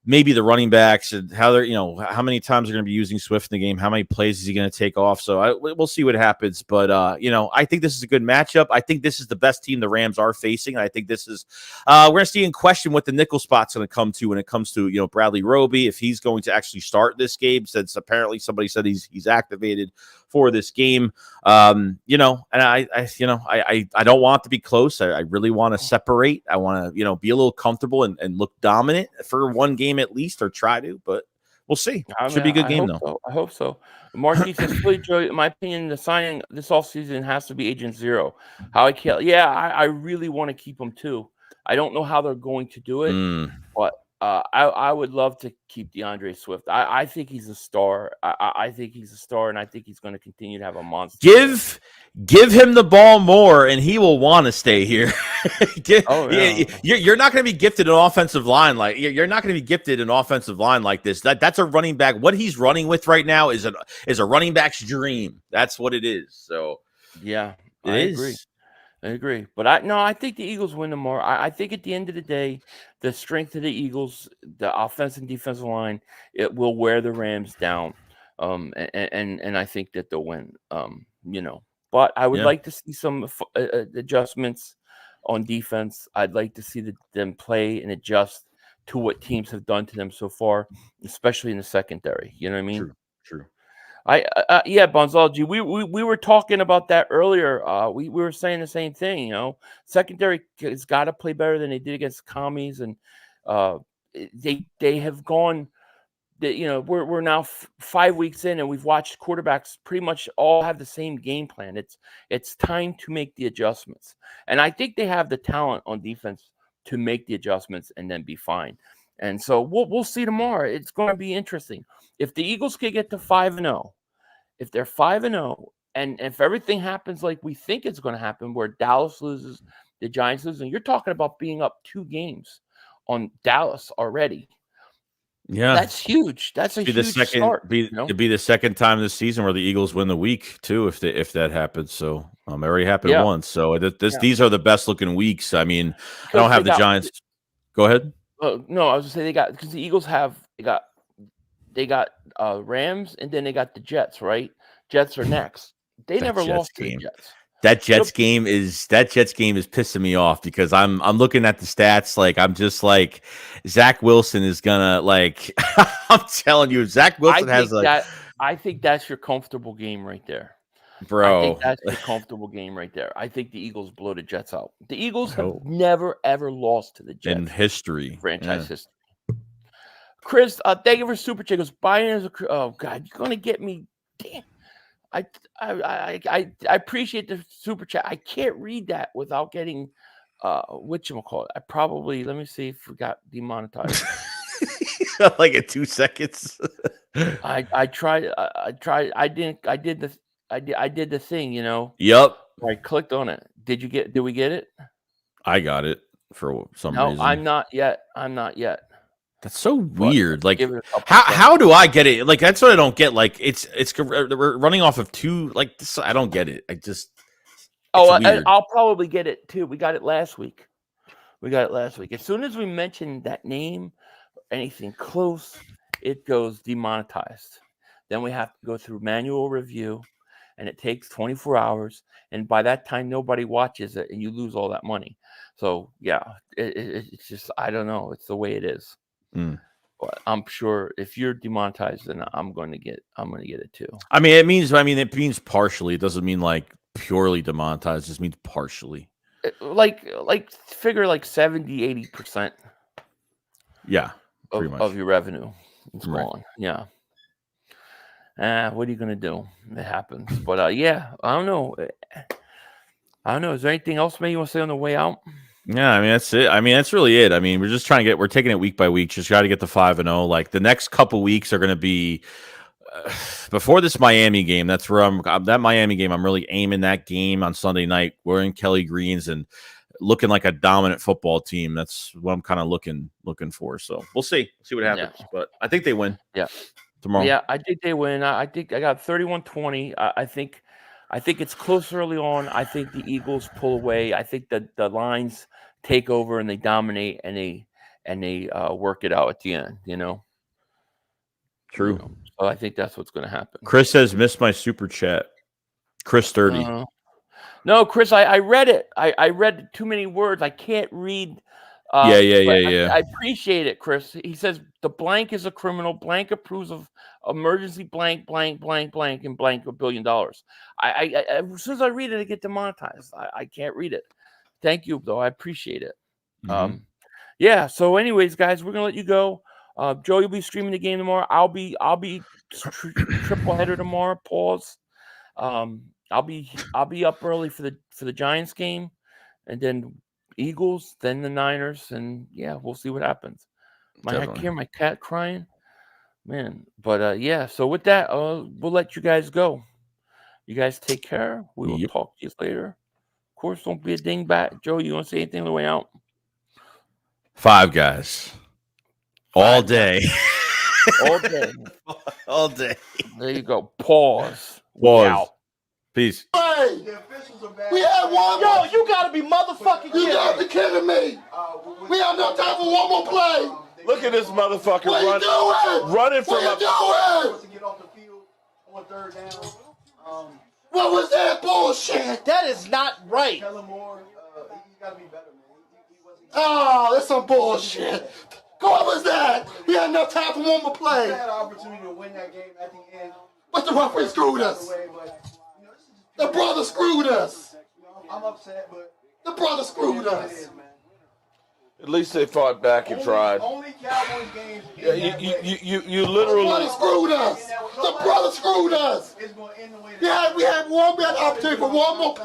maybe the running backs and how they're, how many times they're going to be using Swift in the game, how many plays is he going to take off. So we'll see what happens. But, I think this is a good matchup. I think this is the best team the Rams are facing. I think this is, we're going to see in question what the nickel spot's going to come to when it comes to, Bradley Roby, if he's going to actually start this game, since apparently somebody said he's activated for this game. And I don't want to be close. I really want to separate. I want to, be a little comfortable and look dominant for one game at least, or try to, but we'll see. Should be a good game, though. So. I hope so. Marquis says, Joey, in my opinion, the signing this offseason has to be Agent Zero. I really want to keep him too. I don't know how they're going to do it, but I would love to keep DeAndre Swift. I think he's a star. I think he's a star, and I think he's going to continue to have a monster. Give him the ball more, and he will want to stay here. You're not going to be gifted an offensive line you're not going to be gifted an offensive line like this. That's a running back. What he's running with right now is a running back's dream. That's what it is. So yeah, I agree. But I think the Eagles win tomorrow. I think at the end of the day, the strength of the Eagles, the offensive and defensive line, it will wear the Rams down. And I think that they'll win. But I would like to see some adjustments on defense. I'd like to see them play and adjust to what teams have done to them so far, especially in the secondary. You know what I mean? True. Bonzology, we were talking about that earlier. We were saying the same thing. Secondary has got to play better than they did against commies, and they have gone. We're now 5 weeks in, and we've watched quarterbacks pretty much all have the same game plan. It's time to make the adjustments, and I think they have the talent on defense to make the adjustments and then be fine. And so we'll see tomorrow. It's going to be interesting. If the Eagles can get to 5-0, if they're 5-0, and if everything happens like we think it's going to happen, where Dallas loses, the Giants lose, and you're talking about being up 2 games on Dallas already. Yeah, that's huge. That's a huge start. It'd be the second time this season where the Eagles win the week too, if that happens. So it already happened once. So these are the best looking weeks. I mean, I don't have the Giants. Go ahead. No, I was gonna say because the Eagles they got Rams, and then they got the Jets. Right, Jets are next. They never lost to the Jets. That Jets game is pissing me off because I'm looking at the stats, I'm just like Zach Wilson is gonna I'm telling you, Zach Wilson I think that's your comfortable game right there, bro. I think that's your comfortable game right there. I think the Eagles blow the Jets out. The Eagles have never ever lost to the Jets in history, franchise history. Chris, thank you for super chat. Goes buying as oh God, you're gonna get me. Damn. I appreciate the super chat. I can't read that without getting whatchamacallit. I probably let me see if we got demonetized. In 2 seconds. I tried. I did the thing, Yep. I clicked on it. Did we get it? I got it for some reason. No, I'm not yet. That's so weird. How do I get it? That's what I don't get. It's we're running off of 2. This, I don't get it. I'll probably get it too. We got it last week. As soon as we mention that name, anything close, it goes demonetized. Then we have to go through manual review, and it takes 24 hours. And by that time, nobody watches it, and you lose all that money. So yeah, it's just I don't know. It's the way it is. But I'm sure if you're demonetized, then I'm going to get it too. It means partially. It doesn't mean purely demonetized. It just means partially. like figure like 70-80% Yeah, pretty much. of your revenue. It's Right. gone. Yeah. What are you gonna do? It happens. But yeah, I don't know. Is there anything else maybe you want to say on the way out? Yeah, I mean that's it. I mean that's really it. I mean we're just trying to we're taking it week by week. Just got to get the 5-0. Like the next couple weeks are going to be before this Miami game. That's where that Miami game. I'm really aiming that game on Sunday night. Wearing Kelly Greens and looking like a dominant football team. That's what I'm kind of looking for. So we'll see what happens. Yeah. But I think they win. Yeah, tomorrow. Yeah, I think they win. I think I got 31-20. I think it's close early on. I think the Eagles pull away. I think that the Lions take over and they dominate and they work it out at the end. True. So I think that's what's going to happen. Chris says, "Missed my super chat." Chris 30. No, Chris, I read it. I read too many words. I can't read. Yeah. I appreciate it, Chris. He says the blank is a criminal. Blank approves of emergency blank and blank $1 billion. I as soon as I read it, I get demonetized. I can't read it. Thank you, though. I appreciate it. Mm-hmm. Yeah. So, anyways, guys, we're gonna let you go. Joe, you'll be streaming the game tomorrow. I'll be triple header tomorrow. Pause. I'll be up early for the Giants game, and then Eagles, then the Niners, and yeah, we'll see what happens. I hear my cat crying, man. But yeah, so with that, we'll let you guys go. You guys take care. We will talk to you later. Of course, don't be a dingbat. Joe, you want to say anything on the way out? 5 guys. All day. All day. All day. There you go. Pause. Pause. Peace. Hey, we had one. Yo, you gotta be motherfucking kidding. You gotta be kidding me. We have no time for one more play. Look at this motherfucker What you doing? running from What you doing? to get off the field on 3rd down. What was that bullshit? That is not right. Tell him more. He's got to be better, man. He wasn't. Oh, that's some bullshit. What was that? We had enough time for one more We play. had an opportunity to win that game at the end. But the referee screwed us. Way, but, this is just The brother screwed us. I'm upset, but The brother screwed it us. is, man. At least they fought back and tried. Only Cowboys games. Yeah, you literally. The brother screwed us. The brother screwed us. It's going to end the way We had opportunity for one more play.